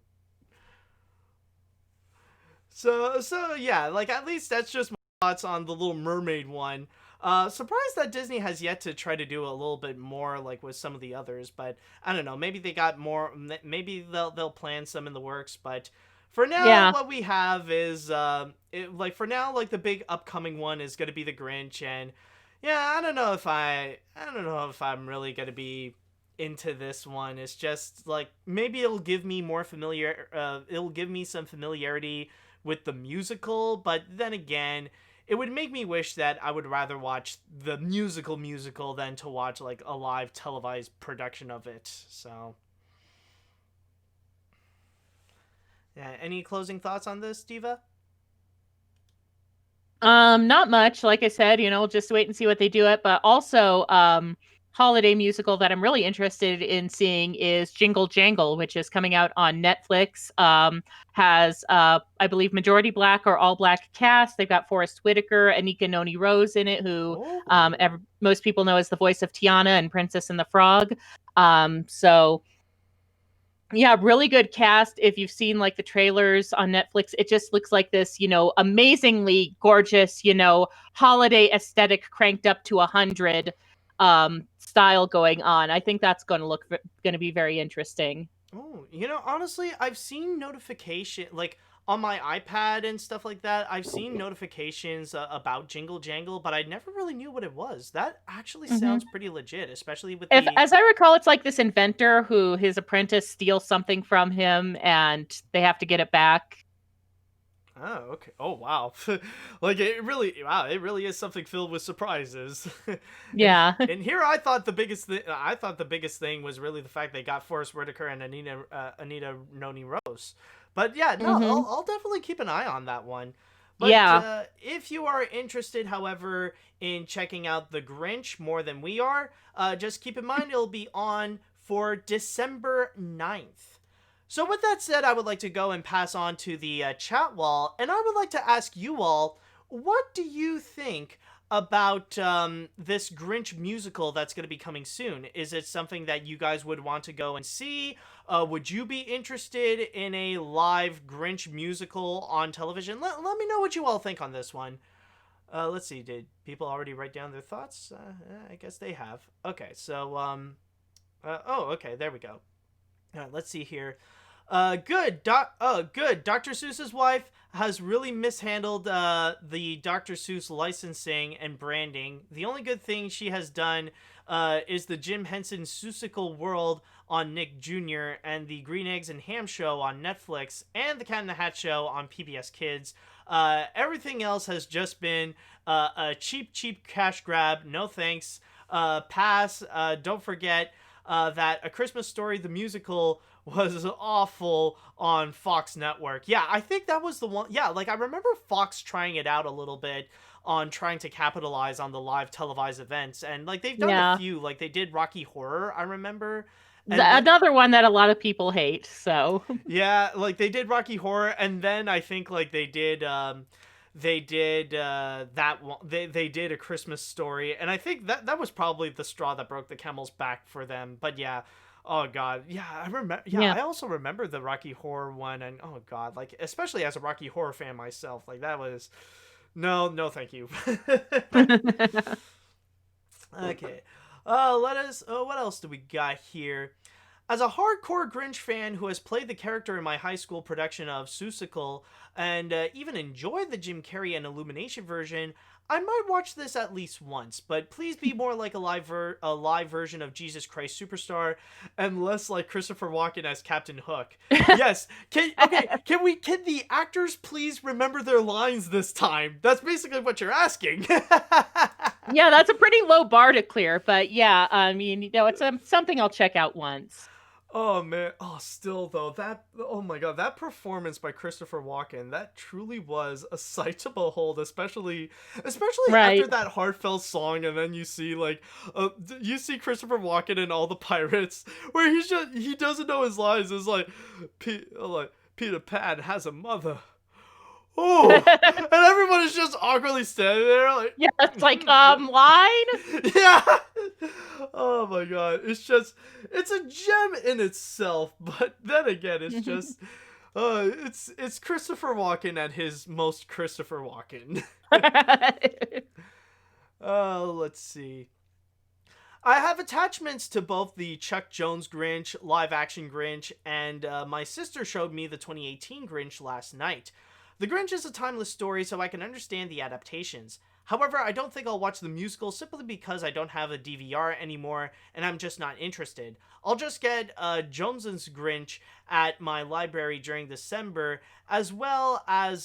So yeah, like at least that's just my thoughts on the Little Mermaid one. Surprised that Disney has yet to try to do a little bit more like with some of the others, but I don't know. Maybe they got more. Maybe they'll plan some in the works. But for now, Yeah. what we have is like for now, like the big upcoming one is gonna be the Grinch, and yeah, I don't know if I'm really gonna be into this one. It's just like maybe it'll give me more familiar. It'll give me some familiarity with the musical, but then again, it would make me wish that I would rather watch the musical than to watch like a live televised production of it. So, yeah, any closing thoughts on this, Diva? Not much. Like I said, just wait and see what they do it. But also, holiday musical that I'm really interested in seeing is Jingle Jangle, which is coming out on Netflix. Has I believe majority black or all black cast. They've got Forrest Whitaker, Anika Noni Rose in it, who Oh. most people know as the voice of Tiana and Princess and the Frog. So yeah, really good cast. If you've seen like the trailers on Netflix, it just looks like this, amazingly gorgeous, holiday aesthetic cranked up to 100 style going on. I think that's going to be very interesting. Oh, honestly, I've seen notification like on my iPad and stuff like that, I've seen notifications about Jingle Jangle, but I never really knew what it was. That actually Hmm. sounds pretty legit, especially with If, the. as I recall, it's like this inventor who his apprentice steals something from him, and they have to get it back. Oh, okay. Oh, wow. Like it really, wow, it really is something filled with surprises. and Yeah. and here I thought the biggest thing was really the fact they got Forrest Whitaker and Anita Noni Rose. But yeah, no, Hmm. I'll definitely keep an eye on that one. But Yeah. if you are interested, however, in checking out The Grinch more than we are, just keep in mind it'll be on for December 9th. So, with that said, I would like to go and pass on to the chat wall, and I would like to ask you all, what do you think about this Grinch musical that's going to be coming soon? Is it something that you guys would want to go and see? Would you be interested in a live Grinch musical on television? Let me know what you all think on this one. Let's see, did people already write down their thoughts? I guess they have. Okay, so, oh, okay, there we go. All right, let's see here. Good. Dr. Seuss's wife has really mishandled the Dr. Seuss licensing and branding. The only good thing she has done is the Jim Henson Seussical World on Nick Jr. and the Green Eggs and Ham Show on Netflix and the Cat in the Hat Show on PBS Kids. Everything else has just been a cheap cash grab. No thanks. Pass. Don't forget that A Christmas Story, the musical, was awful on Fox Network. Yeah, I think that was the one. Yeah, like I remember Fox trying it out a little bit on trying to capitalize on the live televised events, and like they've done a Yeah. few. Like they did Rocky Horror, I remember, and then Another one that a lot of people hate. So, yeah, like they did Rocky Horror, and then I think like they did that one. They did A Christmas Story, and I think that was probably the straw that broke the camel's back for them. But yeah, oh god, yeah, I remember. Yeah, yeah. I also remember the Rocky Horror one, and oh god, like especially as a Rocky Horror fan myself, like that was no, thank you. Okay, let us. What else do we got here? As a hardcore Grinch fan who has played the character in my high school production of Seussical and even enjoyed the Jim Carrey and Illumination version, I might watch this at least once. But please be more like a live version of Jesus Christ Superstar, and less like Christopher Walken as Captain Hook. Yes. Can the actors please remember their lines this time? That's basically what you're asking. Yeah, that's a pretty low bar to clear, but yeah, I mean, it's something I'll check out once. Oh man, oh still though that oh my god, that performance by Christopher Walken, that truly was a sight to behold, especially after Right. that heartfelt song, and then you see like you see Christopher Walken and all the pirates where he doesn't know his lines. It's like Peter Pan has a mother. Oh, and everyone is just awkwardly standing there like Yeah, it's like line. yeah. Oh my god, it's a gem in itself, but then again, it's just it's Christopher Walken at his most Christopher Walken. Let's see. I have attachments to both the Chuck Jones Grinch, live action Grinch, and my sister showed me the 2018 Grinch last night. The Grinch is a timeless story, so I can understand the adaptations. However, I don't think I'll watch the musical simply because I don't have a DVR anymore and I'm just not interested. I'll just get Jones's Grinch at my library during December, as well as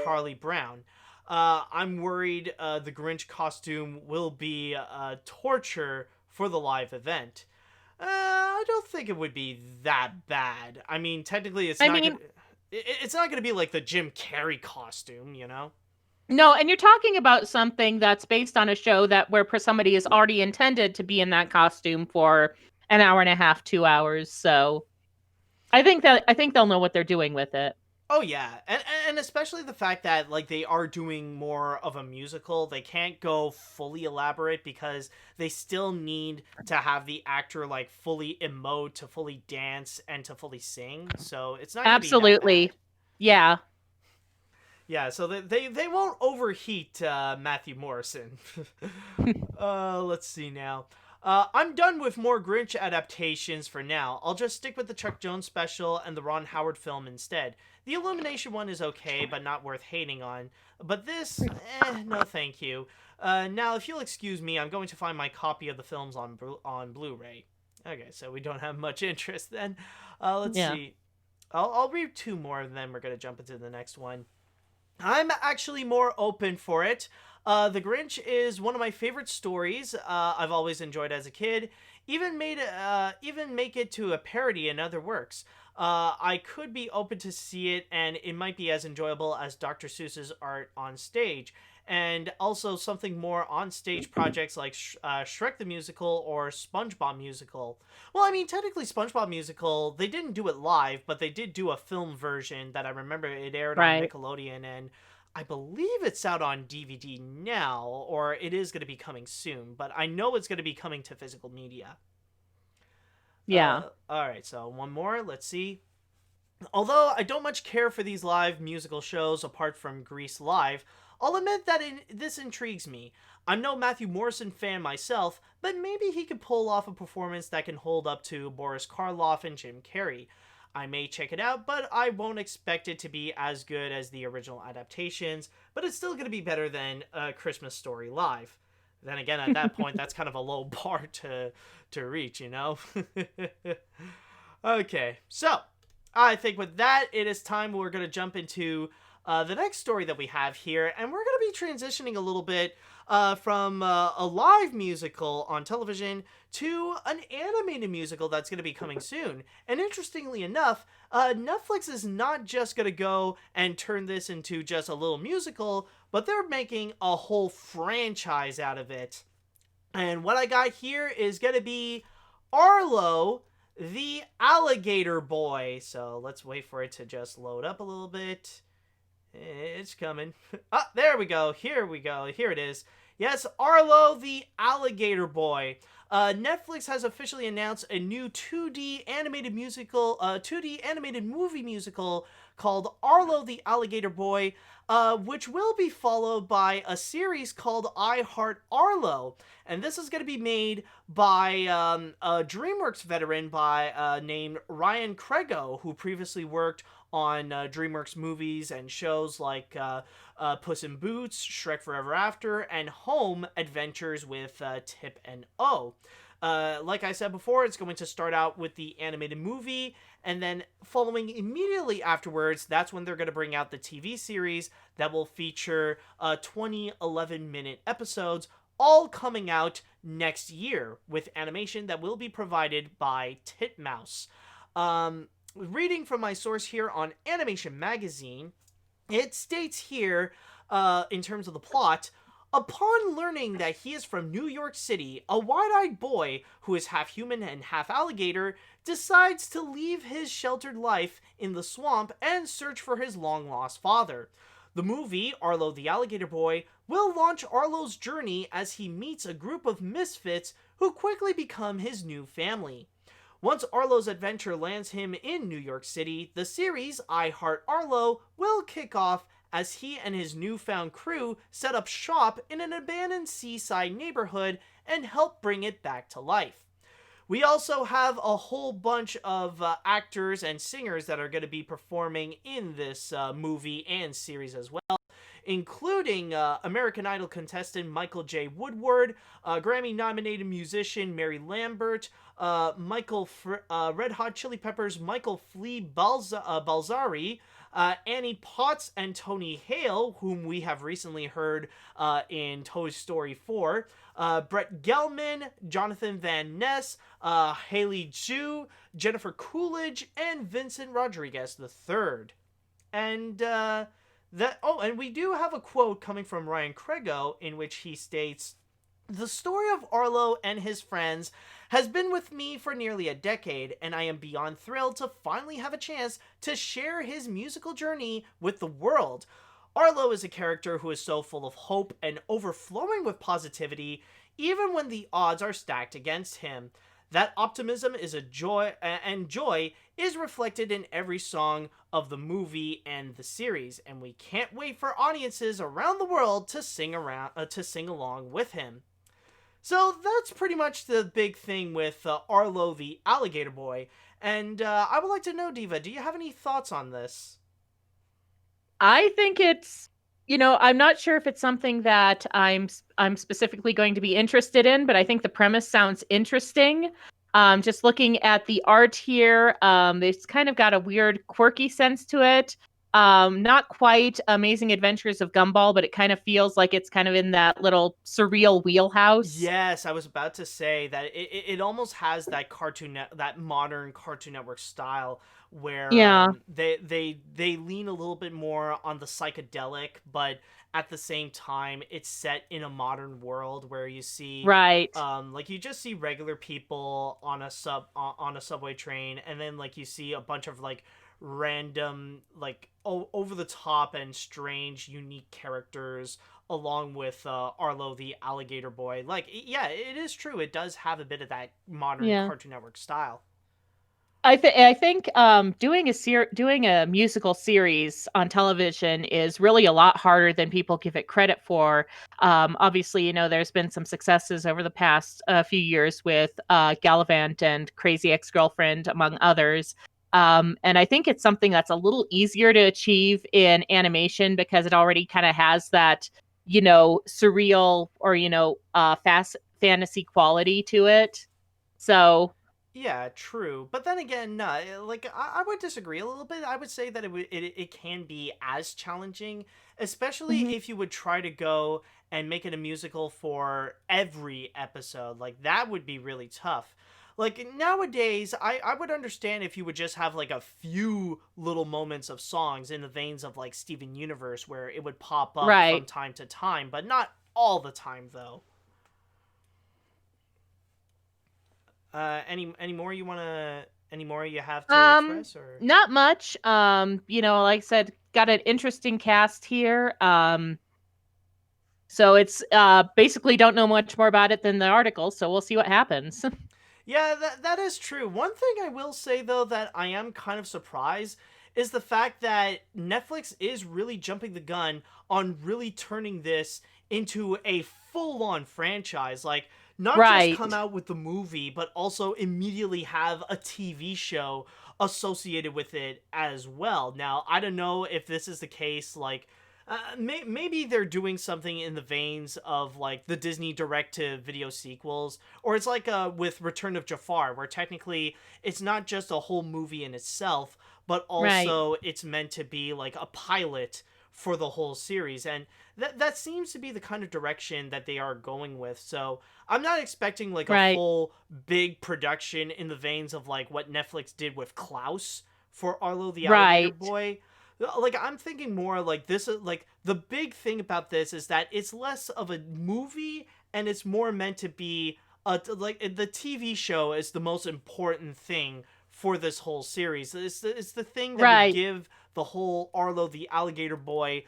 Charlie Brown. I'm worried the Grinch costume will be torture for the live event. I don't think it would be that bad. I mean, technically, I mean, it's not gonna be like the Jim Carrey costume, you know? no, and you're talking about something that's based on a show that where somebody is already intended to be in that costume for an hour and a half, 2 hours. So I think they'll know what they're doing with it. Oh yeah, and especially the fact that like they are doing more of a musical. They can't go fully elaborate because they still need to have the actor like fully emote, to fully dance, and to fully sing. So it's not gonna be that Absolutely. bad. Yeah. Yeah, so they won't overheat Matthew Morrison. Let's see now. I'm done with more Grinch adaptations for now. I'll just stick with the Chuck Jones special and the Ron Howard film instead. The Illumination one is okay, but not worth hating on. But this, no thank you. Now, if you'll excuse me, I'm going to find my copy of the films on Blu-ray. Okay, so we don't have much interest then. Let's Yeah. see. I'll read two more, and then we're going to jump into the next one. I'm actually more open for it. The Grinch is one of my favorite stories. I've always enjoyed as a kid. Even make it to a parody in other works. I could be open to see it, and it might be as enjoyable as Dr. Seuss's art on stage. And also something more on stage projects like Shrek the Musical or SpongeBob Musical. Well, I mean, technically, SpongeBob Musical, they didn't do it live, but they did do a film version that I remember it aired on Right. Nickelodeon, and I believe it's out on DVD now, or it is going to be coming soon, but I know it's going to be coming to physical media. Yeah. All right, so one more. Let's see. Although I don't much care for these live musical shows apart from Grease Live, I'll admit that this intrigues me. I'm no Matthew Morrison fan myself, but maybe he could pull off a performance that can hold up to Boris Karloff and Jim Carrey. I may check it out, but I won't expect it to be as good as the original adaptations, but it's still going to be better than A Christmas Story Live. Then again, at that point, that's kind of a low bar to reach, you know? Okay, so I think with that, it is time we're going to jump into the next story that we have here, and we're going to be transitioning a little bit from a live musical on television to an animated musical that's going to be coming soon. And interestingly enough, Netflix is not just going to go and turn this into just a little musical, but they're making a whole franchise out of it. And what I got here is going to be Arlo the Alligator Boy. So let's wait for it to just load up a little bit. It's coming. Ah, there we go. Here we go. Here it is. Yes, Arlo the Alligator Boy. Netflix has officially announced a new 2D animated movie musical called Arlo the Alligator Boy, which will be followed by a series called I Heart Arlo. And this is going to be made by a DreamWorks veteran named Ryan Crego, who previously worked on DreamWorks movies and shows like Puss in Boots, Shrek Forever After, and Home Adventures with Tip and O. Like I said before, it's going to start out with the animated movie, and then following immediately afterwards, that's when they're going to bring out the TV series that will feature 20 11-minute episodes, all coming out next year with animation that will be provided by Titmouse. Reading from my source here on Animation Magazine, it states here, in terms of the plot, upon learning that he is from New York City, a wide-eyed boy who is half human and half alligator decides to leave his sheltered life in the swamp and search for his long-lost father. The movie, Arlo the Alligator Boy, will launch Arlo's journey as he meets a group of misfits who quickly become his new family. Once Arlo's adventure lands him in New York City, the series I Heart Arlo will kick off as he and his newfound crew set up shop in an abandoned seaside neighborhood and help bring it back to life. We also have a whole bunch of actors and singers that are going to be performing in this movie and series as well, including American Idol contestant Michael J. Woodward, Grammy-nominated musician Mary Lambert, Red Hot Chili Peppers Michael Flea Balzari, Annie Potts and Tony Hale, whom we have recently heard in Toy Story 4, Brett Gelman, Jonathan Van Ness, Haley Ju, Jennifer Coolidge, and Vincent Rodriguez III. And and we do have a quote coming from Ryan Crego in which he states, "The story of Arlo and his friends has been with me for nearly a decade, and I am beyond thrilled to finally have a chance to share his musical journey with the world. Arlo is a character who is so full of hope and overflowing with positivity, even when the odds are stacked against him. That optimism is a joy, and joy is reflected in every song of the movie and the series, and we can't wait for audiences around the world to sing along with him." So that's pretty much the big thing with Arlo the Alligator Boy. And I would like to know, Diva, do you have any thoughts on this? I think I'm not sure if it's something that I'm specifically going to be interested in, but I think the premise sounds interesting. Just looking at the art here, it's kind of got a weird, quirky sense to it. Not quite Amazing Adventures of Gumball, but it kind of feels like it's kind of in that little surreal wheelhouse. Yes, I was about to say that it almost has that that modern Cartoon Network style where Yeah, they lean a little bit more on the psychedelic, but at the same time it's set in a modern world where you see right. like you just see regular people on a on a subway train, and then like you see a bunch of like random like over the top and strange unique characters along with Arlo the Alligator Boy. Like, yeah, it is true. It does have a bit of that modern Yeah. Cartoon Network style. I think doing a musical series on television is really a lot harder than people give it credit for. Obviously, there's been some successes over the past few years with Gallivant and Crazy Ex-Girlfriend, among others. And I think it's something that's a little easier to achieve in animation because it already kind of has that, surreal or fast fantasy quality to it. So, Yeah, true. But then again, no, like I would disagree a little bit. I would say that it can be as challenging, especially mhm, if you would try to go and make it a musical for every episode. Like that would be really tough. Like nowadays, I would understand if you would just have like a few little moments of songs in the veins of like Steven Universe where it would pop up from right. time to time, but not all the time though. Any more you wanna any more you have to Um, express or? Not much. Like I said, got an interesting cast here. So it's basically don't know much more about it than the article, so we'll see what happens. Yeah, that is true. One thing I will say though that I am kind of surprised is the fact that Netflix is really jumping the gun on really turning this into a full-on franchise. Like not just come Right. out with the movie, but also immediately have a TV show associated with it as well. Now, I don't know if this is the case like maybe they're doing something in the veins of like the Disney direct to video sequels, or it's like with Return of Jafar, where technically it's not just a whole movie in itself, but Right. also it's meant to be like a pilot for the whole series. And that seems to be the kind of direction that they are going with. So I'm not expecting like a Right. full big production in the veins of like what Netflix did with Klaus for Arlo the Alligator Right. Boy. Like I'm thinking more like this is like the big thing about this is that it's less of a movie and it's more meant to be like the TV show is the most important thing for this whole series. It's the thing that would Right. give the whole Arlo the Alligator Boy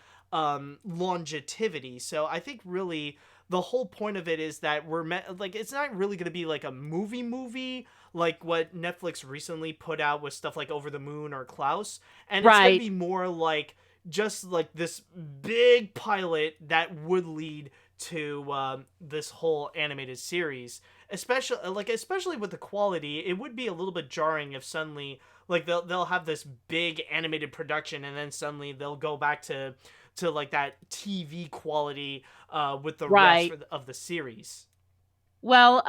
longevity. So I think really the whole point of it is that we're like it's not really going to be like a movie like what Netflix recently put out with stuff like Over the Moon or Klaus, and it's going to Right. be more like just like this big pilot that would lead to this whole animated series. Especially with the quality, it would be a little bit jarring if suddenly like they'll have this big animated production and then suddenly they'll go back to like that TV quality with the rest Right. of the series. Well,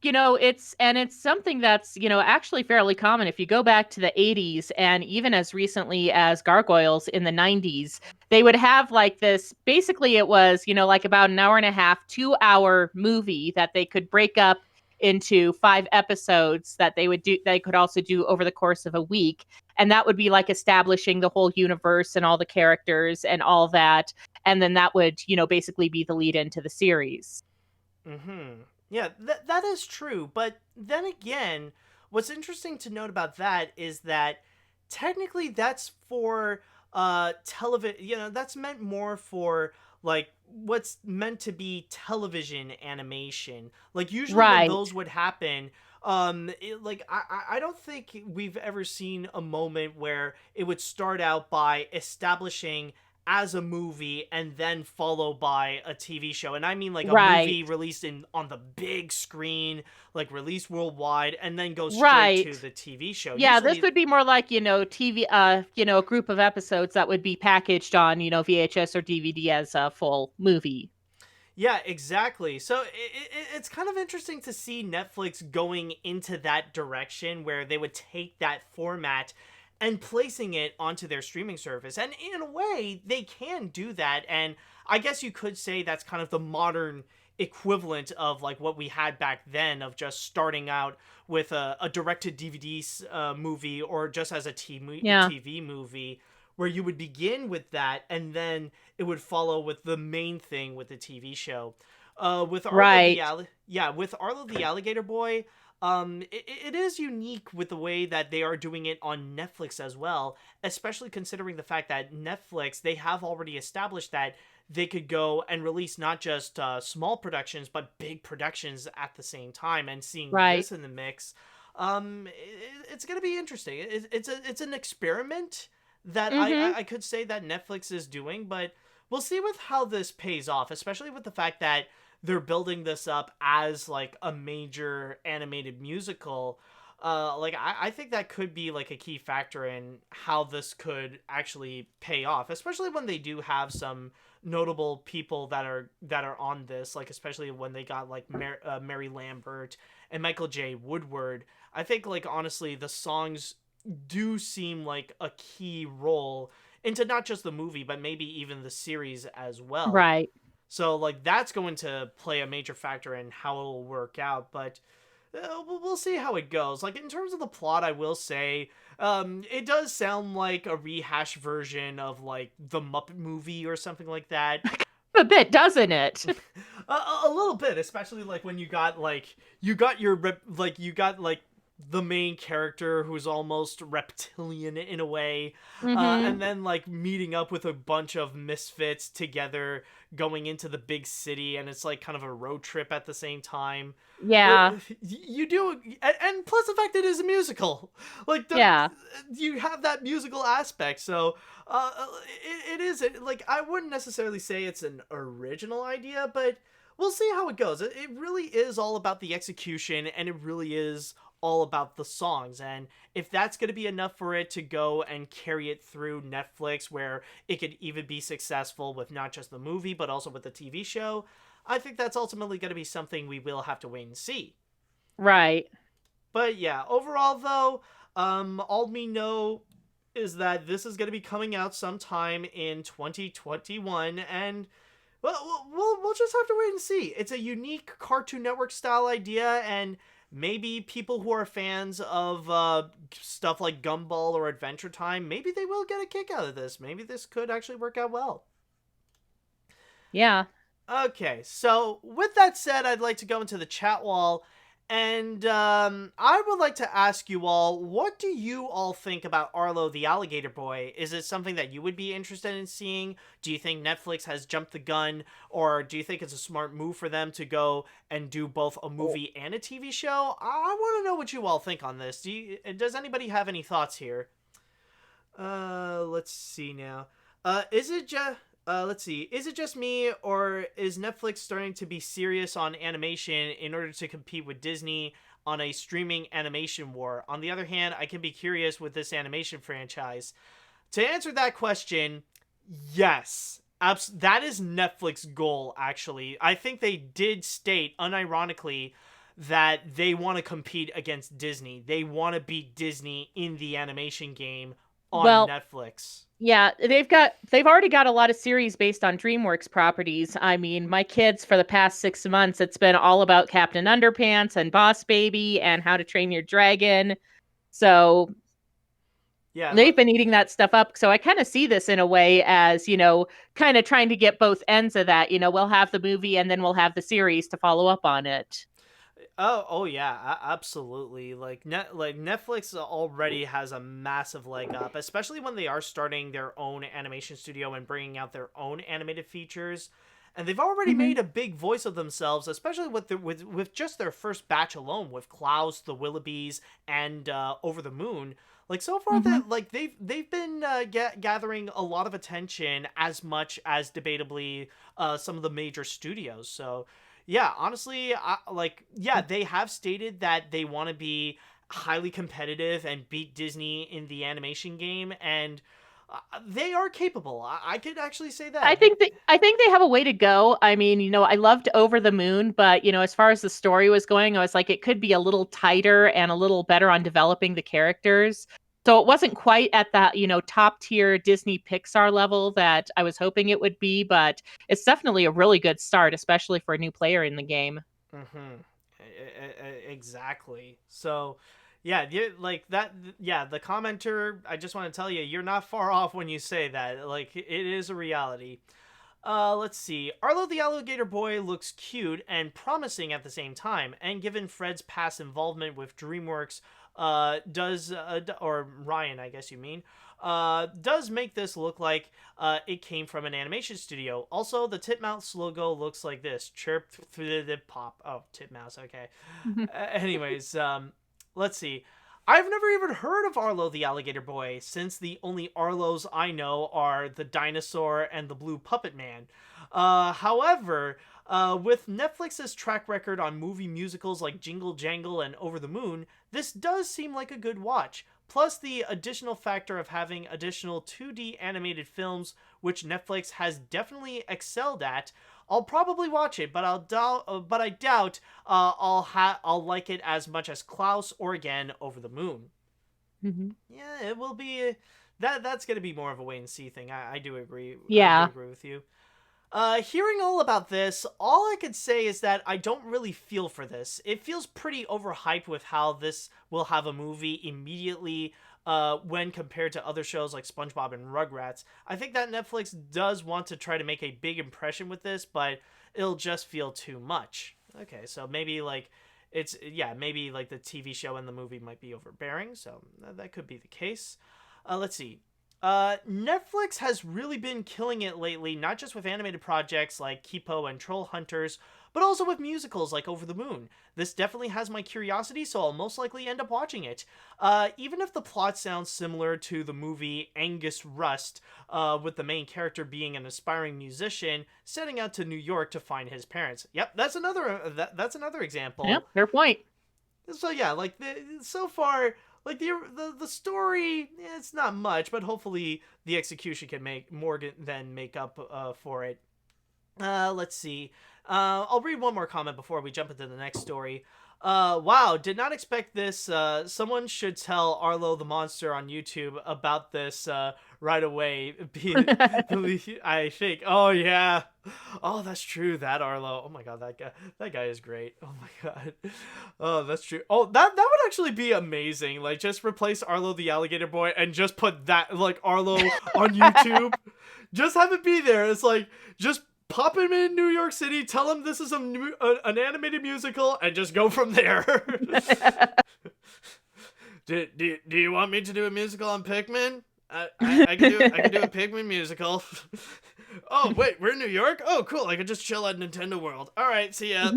it's something that's, actually fairly common. If you go back to the 80s and even as recently as Gargoyles in the 90s, they would have like this basically it was, like about an hour and a half, 2 hour movie that they could break up into 5 episodes that they could also do over the course of a week. And that would be like establishing the whole universe and all the characters and all that. And then that would, basically be the lead into the series. Mm-hmm. Yeah, that is true. But then again, what's interesting to note about that is that technically that's for television. That's meant more for like what's meant to be television animation. Like usually when Right. those would happen, like I don't think we've ever seen a moment where it would start out by establishing as a movie and then followed by a TV show. And I mean like a Right. movie released on the big screen, like released worldwide, and then goes straight to Right. the TV show. Yeah, this Usually, would be more like, TV, a group of episodes that would be packaged on, VHS or DVD as a full movie. yeah, exactly. So it's kind of interesting to see Netflix going into that direction where they would take that format and placing it onto their streaming service. And in a way, they can do that. And I guess you could say that's kind of the modern equivalent of like what we had back then of just starting out with a directed DVD movie or just as a Yeah. TV movie where you would begin with that and then it would follow with the main thing with the TV show. Right. With Arlo the Alligator Boy, it is unique with the way that they are doing it on Netflix as well, especially considering the fact that Netflix, they have already established that they could go and release not just small productions but big productions at the same time. And seeing Right. this in the mix, it's gonna be interesting. It's an experiment that Mhm. I could say that Netflix is doing, but we'll see with how this pays off, especially with the fact that they're building this up as like a major animated musical. I think that could be like a key factor in how this could actually pay off, especially when they do have some notable people that are on this, like especially when they got like Mary Lambert and Michael J. Woodward. I think like honestly the songs do seem like a key role into not just the movie but maybe even the series as well. Right. So like that's going to play a major factor in how it'll work out, but we'll see how it goes. Like in terms of the plot, I will say it does sound like a rehash version of like the Muppet movie or something like that. A bit, doesn't it? A little bit, especially like when you got like the main character who's almost reptilian in a way, Mhm. and then like meeting up with a bunch of misfits together going into the big city, and it's like kind of a road trip at the same time. Like Yeah. you do, and plus the fact it is a musical, like Yeah. you have that musical aspect. So it is like I wouldn't necessarily say it's an original idea, but we'll see how it goes. It really is all about the execution, and it really is all about the songs. And if that's going to be enough for it to go and carry it through Netflix, where it could even be successful with not just the movie but also with the TV show, I think that's ultimately going to be something we will have to wait and see. Right. But yeah, overall though, all we know is that this is going to be coming out sometime in 2021, and well, we'll just have to wait and see. It's a unique Cartoon Network style idea, and maybe people who are fans of stuff like Gumball or Adventure Time, maybe they will get a kick out of this. Maybe this could actually work out well. Yeah. Okay, so with that said, I'd like to go into the chat wall, and I would like to ask you all, what do you all think about Arlo the Alligator Boy? Is it something that you would be interested in seeing? Do you think Netflix has jumped the gun, or do you think it's a smart move for them to go and do both a movie and a TV show? I want to know what you all think on this. Does anybody have any thoughts here? Let's see now. Is it just let's see. Is it just me, or is Netflix starting to be serious on animation in order to compete with Disney on a streaming animation war? On the other hand, I can be curious with this animation franchise. To answer that question, yes. That is Netflix goal, actually. I think they did state, unironically, that they want to compete against Disney. They want to beat Disney in the animation game on Well, Netflix. yeah, they've already got a lot of series based on DreamWorks properties. I mean, my kids for the past 6 months, it's been all about Captain Underpants and Boss Baby and How to Train Your Dragon. So Yeah, they've been eating that stuff up. So I kind of see this in a way as, kind of trying to get both ends of that. We'll have the movie and then we'll have the series to follow up on it. oh yeah, absolutely. Like Netflix already has a massive leg up, especially when they are starting their own animation studio and bringing out their own animated features. And they've already Hmm. made a big voice of themselves, especially with just their first batch alone, with Klaus, the Willoughbys, and Over the Moon. Like so far Hmm. that like they've been gathering a lot of attention as much as debatably some of the major studios. So yeah, honestly, they have stated that they want to be highly competitive and beat Disney in the animation game, and they are capable. I could actually say that. I think they have a way to go. I mean, I loved Over the Moon, but as far as the story was going, I was like, it could be a little tighter and a little better on developing the characters. So it wasn't quite at that, top tier Disney Pixar level that I was hoping it would be, but it's definitely a really good start, especially for a new player in the game. Mm-hmm. Exactly. So, yeah, like that. Yeah, the commenter. I just want to tell you, you're not far off when you say that. Like, it is a reality. Let's see. Arlo the Alligator Boy looks cute and promising at the same time, and given Fred's past involvement with DreamWorks, or Ryan, I guess you mean, does make this look like it came from an animation studio. Also, the Titmouse logo looks like this. Chirp, pop. Oh, Titmouse, okay. Anyways, let's see. I've never even heard of Arlo the Alligator Boy, since the only Arlos I know are the dinosaur and the blue puppet man. However, with Netflix's track record on movie musicals like Jingle Jangle and Over the Moon, this does seem like a good watch. Plus, the additional factor of having additional 2D animated films, which Netflix has definitely excelled at. I'll probably watch it, but I doubt I'll like it as much as Klaus or again Over the Moon. Hmm. Yeah, it will be. That's gonna be more of a wait and see thing. I do agree. I do Yeah. agree with you. Hearing all about this, all I could say is that I don't really feel for this. It feels pretty overhyped with how this will have a movie immediately when compared to other shows like SpongeBob and Rugrats. I think that Netflix does want to try to make a big impression with this, but it'll just feel too much. Okay, so maybe like maybe like the TV show and the movie might be overbearing, so that could be the case. Let's see. Netflix has really been killing it lately, not just with animated projects like Kipo and Troll Hunters, but also with musicals like Over the Moon. This definitely has my curiosity, so I'll most likely end up watching it. Even if the plot sounds similar to the movie Angus Rust, with the main character being an aspiring musician setting out to New York to find his parents. Yep, that's another Yeah, example. fair point. So yeah, like so far, like the story, it's not much, but hopefully the execution can make more than make up for it. Let's see. I'll read one more comment before we jump into the next story. Wow, did not expect this. Someone should tell Arlo the Monster on YouTube about this right away. I think. Oh yeah. Oh, that's true. That Arlo. Oh my god, that guy. That guy is great. Oh my god. Oh, that's true. Oh, that would actually be amazing. Like, just replace Arlo the Alligator Boy and just put that like Arlo on YouTube. Just have it be there. It's like just pop him in New York City, tell him this is an animated musical, and just go from there. Do you want me to do a musical on Pikmin? I can do a Pikmin musical. Oh wait, we're in New York. Oh cool, I can just chill at Nintendo World. All right, see ya.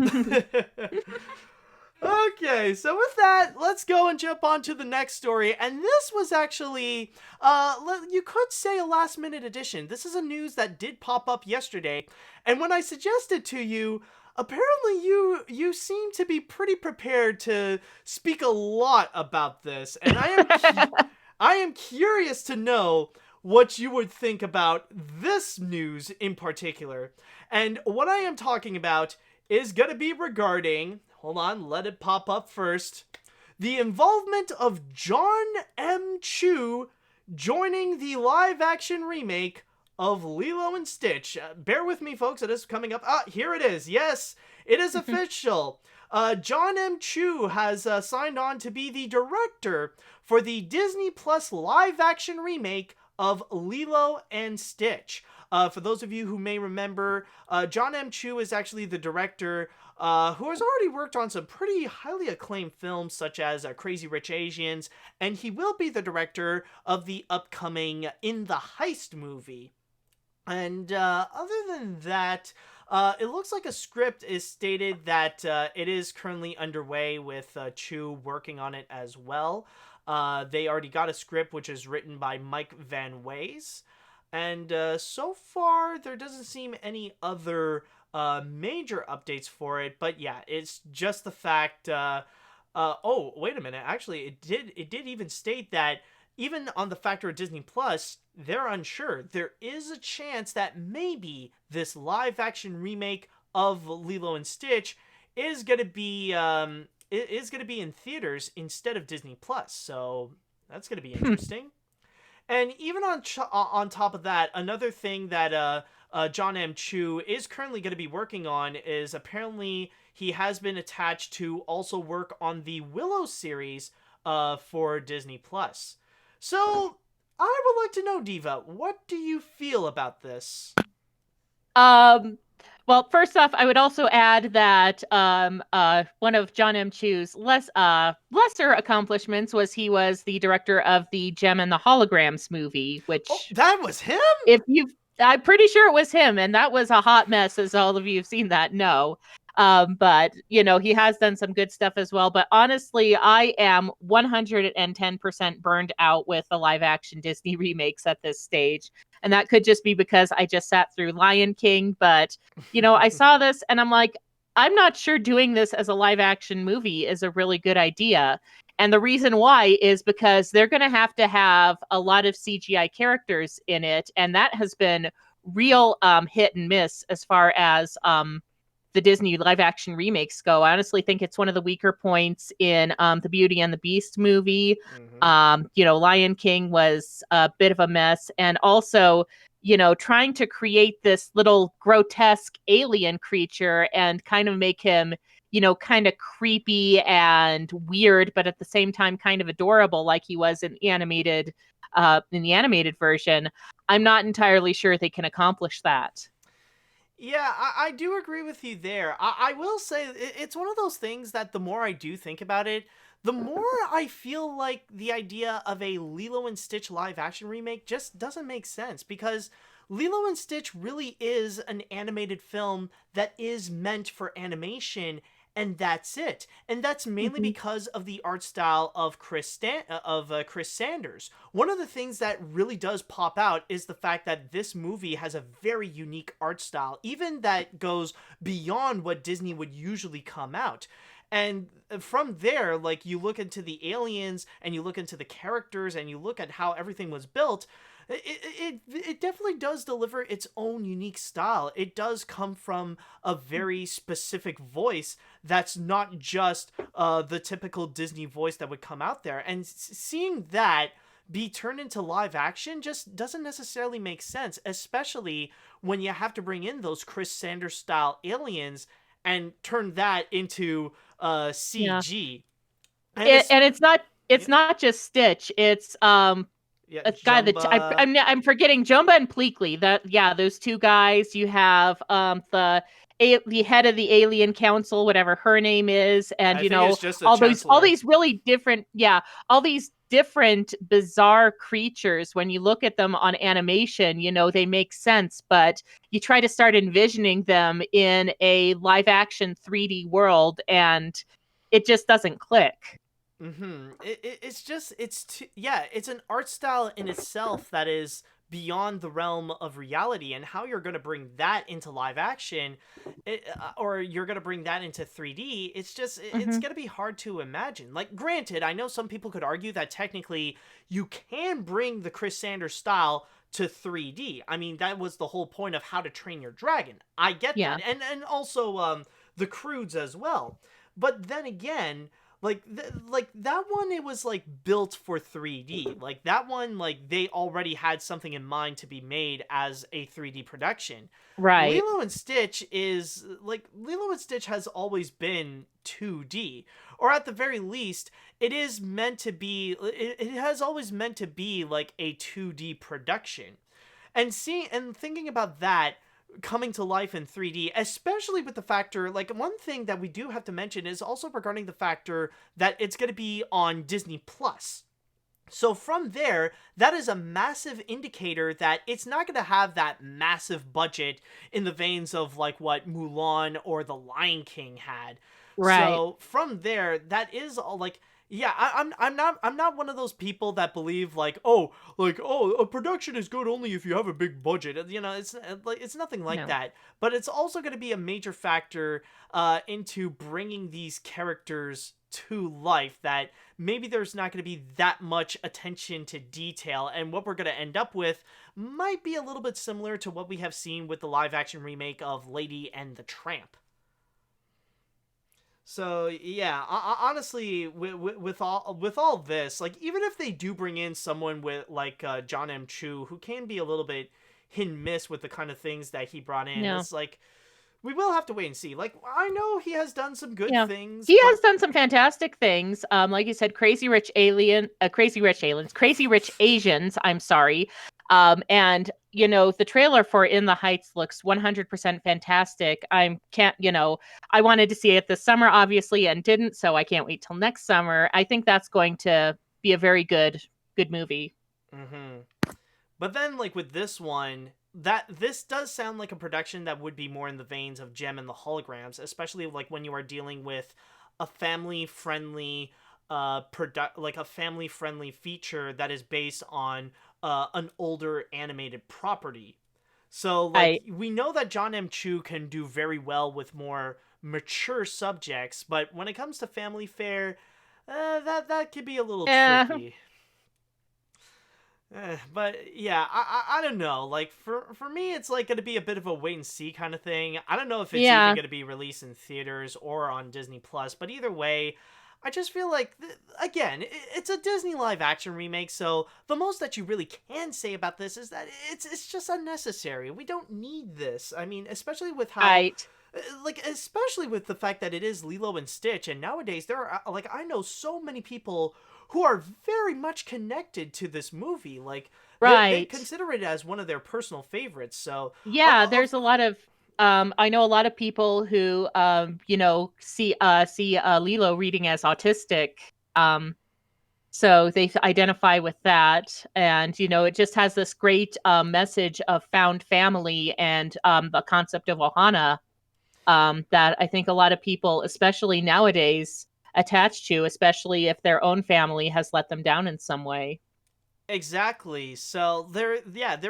Okay, so with that, let's go and jump on to the next story. And this was actually, you could say a last minute addition. This is a news that did pop up yesterday. And when I suggested to you, apparently you seem to be pretty prepared to speak a lot about this. And I am curious to know what you would think about this news in particular. And what I am talking about is going to be regarding, hold on, let it pop up first, the involvement of Jon M. Chu joining the live action remake of Lilo and Stitch. Bear with me, folks, it is coming up. Ah, here it is. Yes, it is official. Jon M. Chu has signed on to be the director for the Disney Plus live action remake of Lilo and Stitch. For those of you who may remember, Jon M. Chu is actually the director who has already worked on some pretty highly acclaimed films such as Crazy Rich Asians, and he will be the director of the upcoming In the Heist movie. And other than that, it looks like a script is stated that it is currently underway with Chu working on it as well. They already got a script which is written by Mike Van Ways. And so far, there doesn't seem any other major updates for it. But yeah, it's just the fact. Oh, wait a minute. Actually, it did even state that even on the factor of Disney Plus, they're unsure. There is a chance that maybe this live action remake of Lilo and Stitch is gonna be in theaters instead of Disney Plus. So that's gonna be interesting. And even on top of that, another thing that Jon M is currently going to be working on is apparently he has been attached to also work on the Willow series for Disney Plus. So I would like to know, Diva, what do you feel about this? Um, well, first off, I would also add that one of Jon M. Chu's lesser accomplishments was he was the director of the Gem and the Holograms movie, Oh, which that was him? if you've I'm pretty sure it was him, and that was a hot mess, as all of you have seen that know. But he has done some good stuff as well. But honestly, I am 110% burned out with the live action Disney remakes at this stage. And that could just be because I just sat through Lion King. But, I saw this and I'm like, I'm not sure doing this as a live action movie is a really good idea. And the reason why is because they're going to have a lot of CGI characters in it. And that has been real hit and miss as far as the Disney live action remakes go. I honestly think it's one of the weaker points in the Beauty and the Beast movie. Lion King was a bit of a mess. And also, trying to create this little grotesque alien creature and kind of make him kind of creepy and weird, but at the same time kind of adorable, like he was in the animated version. I'm not entirely sure they can accomplish that. Yeah, I do agree with you there. I will say it's one of those things that the more I do think about it, the more I feel like the idea of a Lilo and Stitch live action remake just doesn't make sense because Lilo and Stitch really is an animated film that is meant for animation, and that's it. And that's mainly Mhm. because of the art style of Chris Sanders. One of the things that really does pop out is the fact that this movie has a very unique art style, even that goes beyond what Disney would usually come out. And from there, like you look into the aliens and you look into the characters and you look at how everything was built, it definitely does deliver its own unique style. It does come from a very specific voice that's not just the typical Disney voice that would come out there. And seeing that be turned into live action just doesn't necessarily make sense, especially when you have to bring in those Chris Sanders style aliens and turn that into Yeah. CG. And it's And it's yeah, not just Stitch. It's yeah, a guy that Jumba. I'm forgetting Jumba and Pleakley. Those two guys. You have the head of the Alien Council, whatever her name is, and I think it's just a all chancellor. these really different, all these different bizarre creatures. When you look at them on animation, they make sense, but you try to start envisioning them in a live action 3D world, and it just doesn't click. It's an art style in itself that is beyond the realm of reality, and how you're going to bring that into live action, or you're going to bring that into 3D. It's Hmm. going to be hard to imagine. Like, granted, I know some people could argue that technically you can bring the Chris Sanders style to 3D. I mean, that was the whole point of How to Train Your Dragon. I get Yeah. that, and also the Croods as well. But then again, like that one, it was like built for 3D. Like that one, like they already had something in mind to be made as a 3D production. Right. Lilo and Stitch has always been 2D, or at the very least it is meant to be. It has always meant to be like a 2D production. And thinking about that coming to life in 3D, especially with the factor, like one thing that we do have to mention is also regarding the factor that it's going to be on Disney Plus. So from there, that is a massive indicator that it's not going to have that massive budget in the veins of like what Mulan or The Lion King had. Right. So from there, that is all like Yeah, I'm not one of those people that believe a production is good only if you have a big budget. It's nothing like No. that. But it's also going to be a major factor into bringing these characters to life, that maybe there's not going to be that much attention to detail, and what we're going to end up with might be a little bit similar to what we have seen with the live action remake of Lady and the Tramp. So yeah, honestly, with all this, like, even if they do bring in someone with like Jon M, who can be a little bit hit and miss with the kind of things that he brought in, No. it's like we will have to wait and see. Like, I know he has done some good Yeah. things, He but has done some fantastic things. Like you said, Crazy Rich Asians. I'm sorry. And the trailer for In the Heights looks 100% fantastic. I wanted to see it this summer, obviously, and didn't, so I can't wait till next summer. I think that's going to be a very good movie. hmm but then, like, with this one, that this does sound like a production that would be more in the veins of Gem and the Holograms, especially like when you are dealing with a family friendly like a family friendly feature that is based on an older animated property. So, like, I we know that Jon M Chu can do very well with more mature subjects, but when it comes to family fare, that could be a little eh, tricky. But yeah, I don't know. Like, for me, it's like gonna be a bit of a wait and see kind of thing. I don't know if it's even yeah, gonna be released in theaters or on Disney Plus. But either way, I just feel like again, it's a Disney live action remake. So the most that you really can say about this is that it's just unnecessary. We don't need this. I mean, especially with how. I Like, especially with the fact that it is Lilo and Stitch, and nowadays there are, like, I know so many people who are very much connected to this movie. Like, they right. consider it as one of their personal favorites. So, Yeah, of there's a lot of I know a lot of people who see Lilo reading as autistic. Um so they identify with that, and it just has this great message of found family and the concept of ohana, that I think a lot of people, especially nowadays, attach to, especially if their own family has let them down in some way. Exactly. So there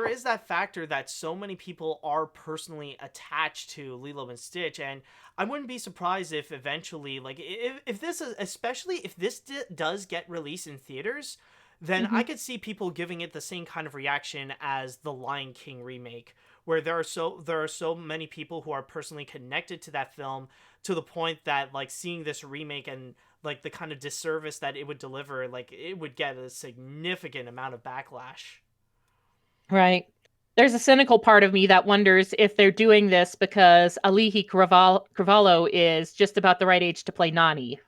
is that factor that so many people are personally attached to Lilo and Stitch, and I wouldn't be surprised if eventually, like, if this is, especially if this does get released in theaters, then Hmm. I could see people giving it the same kind of reaction as the Lion King remake, where there are so many people who are personally connected to that film, to the point that, like, seeing this remake and, like, the kind of disservice that it would deliver, like, it would get a significant amount of backlash. Right. There's a cynical part of me that wonders if they're doing this because Cravallo is just about the right age to play Nani.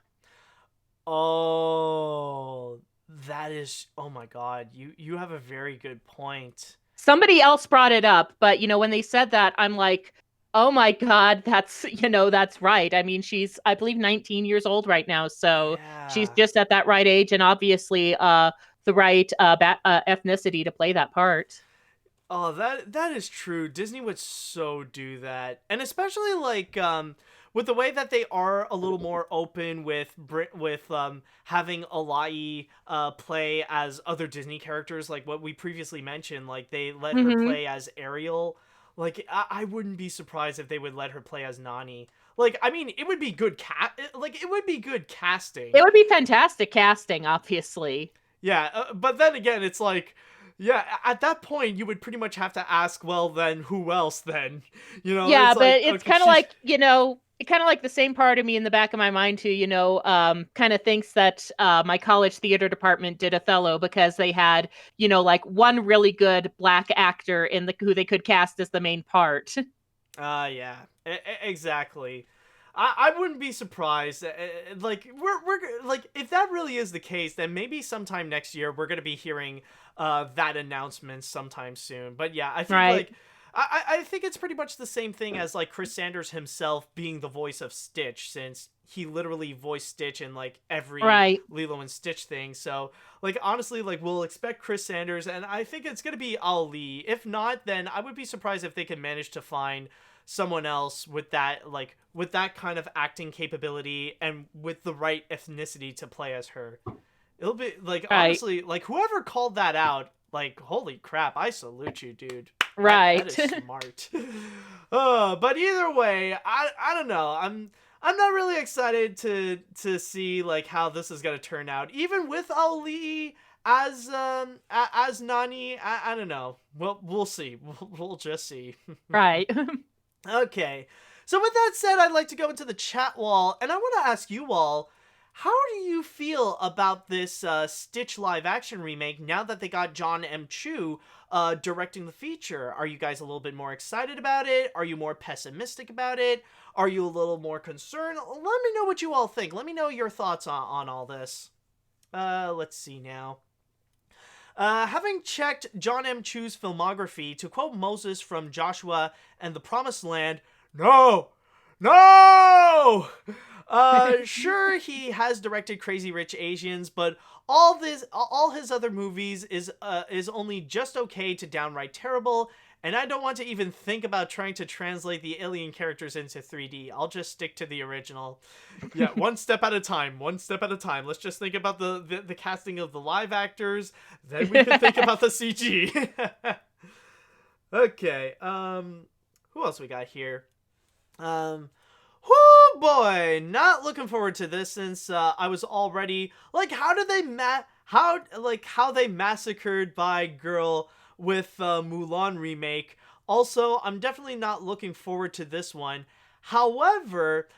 Oh, that is, oh my god, you have a very good point. Somebody else brought it up, but when they said that, I'm like, oh my God, that's right. I mean, she's, I believe, 19 years old right now. So she's Yeah. just at that right age and obviously the right ethnicity to play that part. Oh, that is true. Disney would so do that, and especially, like, with the way that they are a little more open with having Alai play as other Disney characters, like what we previously mentioned. Like, they let her Hmm. play as Ariel. Like, I wouldn't be surprised if they would let her play as Nani. Like, I mean, it would be like, it would be good casting. It would be fantastic casting, obviously. Yeah, but then again, it's like, yeah, at that point, you would pretty much have to ask, well, then who else then? Yeah, It's but like, it's okay, kind of like, kind of like the same part of me in the back of my mind too, kind of thinks that my college theater department did Othello because they had, like one really good black actor in the who they could cast as the main part. yeah, exactly. I wouldn't be surprised. Like, like, if that really is the case, then maybe sometime next year we're gonna be hearing that announcement sometime soon. But yeah, I think, Right. like, I think it's pretty much the same thing as like Chris Sanders himself being the voice of Stitch, since he literally voiced Stitch in like every Right. Lilo and Stitch thing. So like honestly, like we'll expect Chris Sanders, and I think it's gonna be Ali. If not, then I would be surprised if they can manage to find someone else with that with that kind of acting capability and with the right ethnicity to play as her. It'll be like Right. honestly, like whoever called that out, like holy crap, I salute you, dude. That Right. is smart. But either way, I don't know. I'm not really excited to see like how this is gonna turn out. Even with Ali as Nani, I don't know. We'll see. We'll just see. Right. Okay. So with that said, I'd like to go into the chat wall, and I want to ask you all, how do you feel about this Stitch live action remake now that they got Jon M. Directing the feature? Are you guys a little bit more excited about it? Are you more pessimistic about it? Are you a little more concerned? Let me know what you all think. Let me know your thoughts on all this. Let's see now. Having checked Jon M. Chu's filmography, to quote Moses from Joshua and the Promised Land, no! No! Sure, he has directed Crazy Rich Asians, but all his other movies is only just okay to downright terrible, and I don't want to even think about trying to translate the alien characters into 3D. I'll just stick to the original. Yeah, one step at a time. One step at a time. Let's just think about the casting of the live actors, then we can think about the CG. Okay. Who else we got here? Whoo boy, not looking forward to this since I was already like, how they massacred by Girl with Mulan remake. Also, I'm definitely not looking forward to this one. However,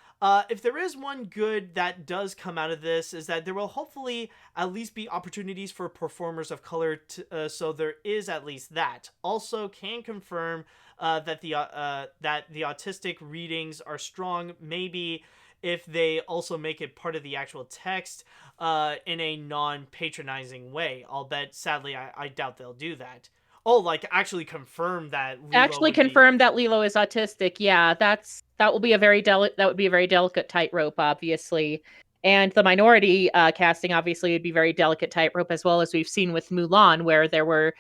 if there is one good that does come out of this, is that there will hopefully at least be opportunities for performers of color, so there is at least that. Also, can confirm that the autistic readings are strong. Maybe if they also make it part of the actual text in a non-patronizing way. I'll bet, sadly, I doubt they'll do that. Oh, like actually confirm that Lilo Actually would be. confirmed that Lilo is autistic. Yeah, that will be a that would be a very delicate tightrope, obviously. And the minority casting obviously would be very delicate tightrope, as well as we've seen with Mulan, where there were,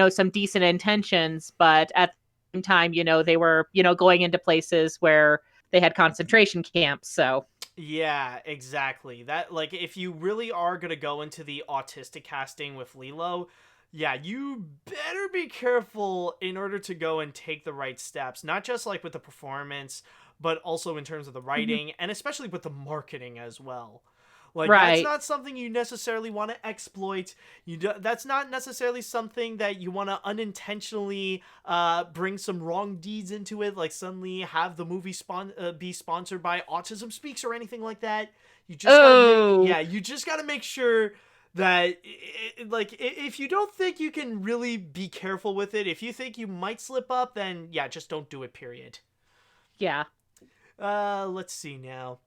some decent intentions, but at the same time, they were, going into places where they had concentration camps. So Yeah, exactly. That like if you really are gonna go into the autistic casting with Lilo, yeah, you better be careful in order to go and take the right steps. Not just like with the performance, but also in terms of the Mhm. writing and especially with the marketing as well. Like that's Right. not something you necessarily want to exploit. That's not necessarily something that you want to unintentionally bring some wrong deeds into it. Like suddenly have the movie be sponsored by Autism Speaks or anything like that. You just gotta Oh, you just gotta make sure that if you don't think you can really be careful with it, if you think you might slip up, then yeah, just don't do it. Period. yeah. Let's see now.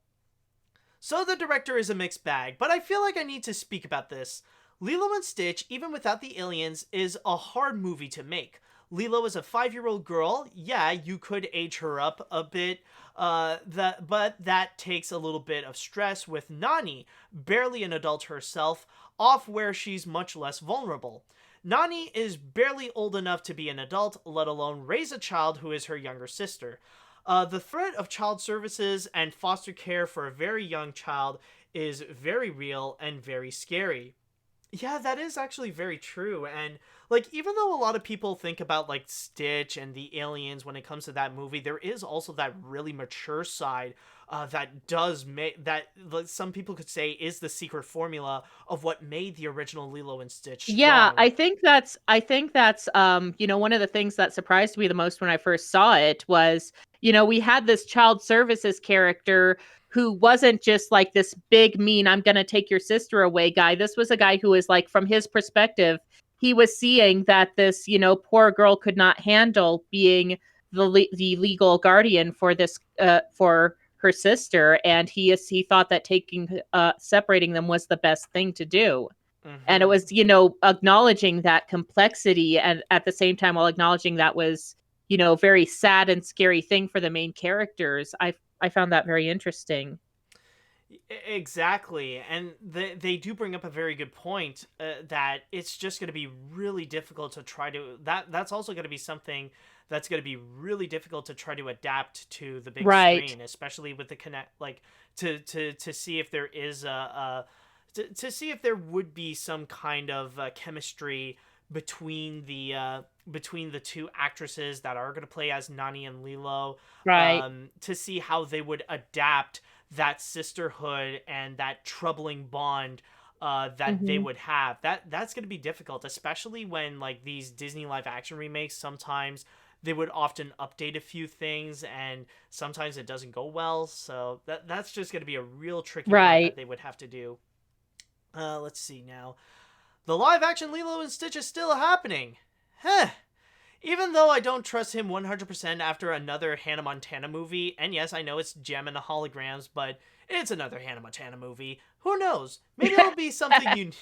So the director is a mixed bag, but I feel like I need to speak about this. Lilo and Stitch, even without the aliens, is a hard movie to make. Lilo is a 5-year-old girl. Yeah, you could age her up a bit, but that takes a little bit of stress with Nani, barely an adult herself, off where she's much less vulnerable. Nani is barely old enough to be an adult, let alone raise a child who is her younger sister. The threat of child services and foster care for a very young child is very real and very scary. Yeah, that is actually very true. And like even though a lot of people think about like Stitch and the aliens when it comes to that movie, there is also that really mature side that does make that like, some people could say is the secret formula of what made the original Lilo and Stitch Yeah, strong. I think that's one of the things that surprised me the most when I first saw it was, we had this child services character who wasn't just like this big mean I'm going to take your sister away guy. This was a guy who was like from his perspective, he was seeing that this, poor girl could not handle being the legal guardian for this for her sister, and he thought that taking separating them was the best thing to do. And it Mm-hmm. was, acknowledging that complexity, and at the same time while acknowledging that was, very sad and scary thing for the main characters. I found that very interesting. Exactly, and they do bring up a very good point, that it's just going to be really difficult to try to that's also going to be something that's going to be really difficult to try to adapt to the big Right. screen, especially with the connect, like to see if there is to see if there would be some kind of chemistry between the two actresses that are going to play as Nani and Lilo, Right. to see how they would adapt that sisterhood and that troubling bond that they Hmm. would have. That's going to be difficult, especially when like these Disney live action remakes, sometimes they would often update a few things and sometimes it doesn't go well. So that's just going to be a real tricky part that Right. they would have to do. Let's see now. The live action Lilo and Stitch is still happening. Huh. Even though I don't trust him 100% after another Hannah Montana movie, and yes, I know it's Gem and the Holograms, but it's another Hannah Montana movie. Who knows? Maybe it'll be something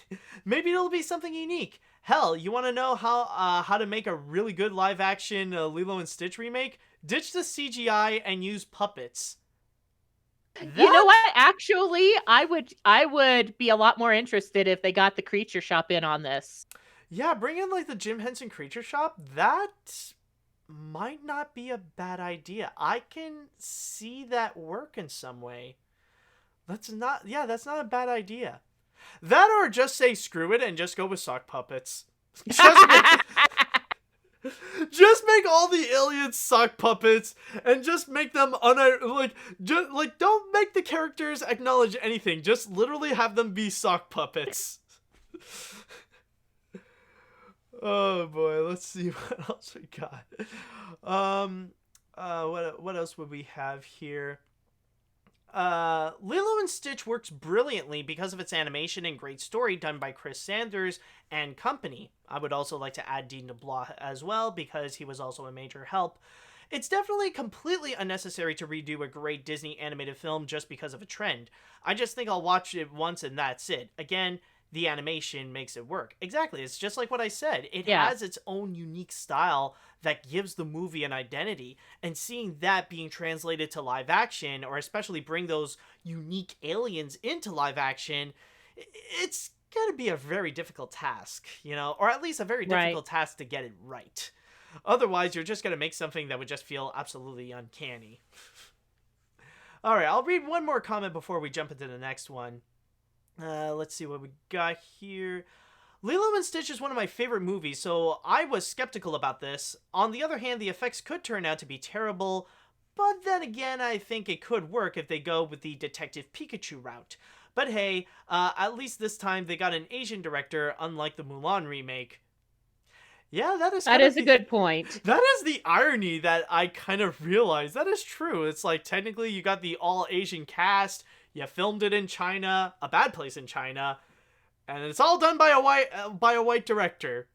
maybe it'll be something unique. Hell, you want to know how to make a really good live action Lilo and Stitch remake? Ditch the CGI and use puppets. You know That what? Actually, I would be a lot more interested if they got the Creature Shop in on this. Yeah, bring in like the Jim Henson Creature Shop. That might not be a bad idea. I can see that work in some way. That's not a bad idea. That or just say screw it and just go with sock puppets. Just make, just make all the aliens sock puppets and just make them just don't make the characters acknowledge anything. Just literally have them be sock puppets. Oh boy, let's see what else we got. What else would we have here? Lilo and Stitch works brilliantly because of its animation and great story done by Chris Sanders and company. I would also like to add Dean DeBlois as well because he was also a major help. It's definitely completely unnecessary to redo a great Disney animated film just because of a trend. I just think I'll watch it once and that's it. Again, the animation makes it work. Exactly, it's just like what I said. It Yeah. has its own unique style that gives the movie an identity, and seeing that being translated to live action, or especially bring those unique aliens into live action, it's going to be a very difficult task, or at least a very Right. difficult task to get it right. Otherwise, you're just going to make something that would just feel absolutely uncanny. All right, I'll read one more comment before we jump into the next one. Let's see what we got here. Lilo and Stitch is one of my favorite movies, so I was skeptical about this. On the other hand, the effects could turn out to be terrible, but then again, I think it could work if they go with the Detective Pikachu route. But hey, at least this time they got an Asian director, unlike the Mulan remake. Yeah, that is That kind of is a the good point. that is the irony that I kind of realized. That is true. It's like technically you got the all Asian cast, you filmed it in China, a bad place in China, and it's all done by a white director.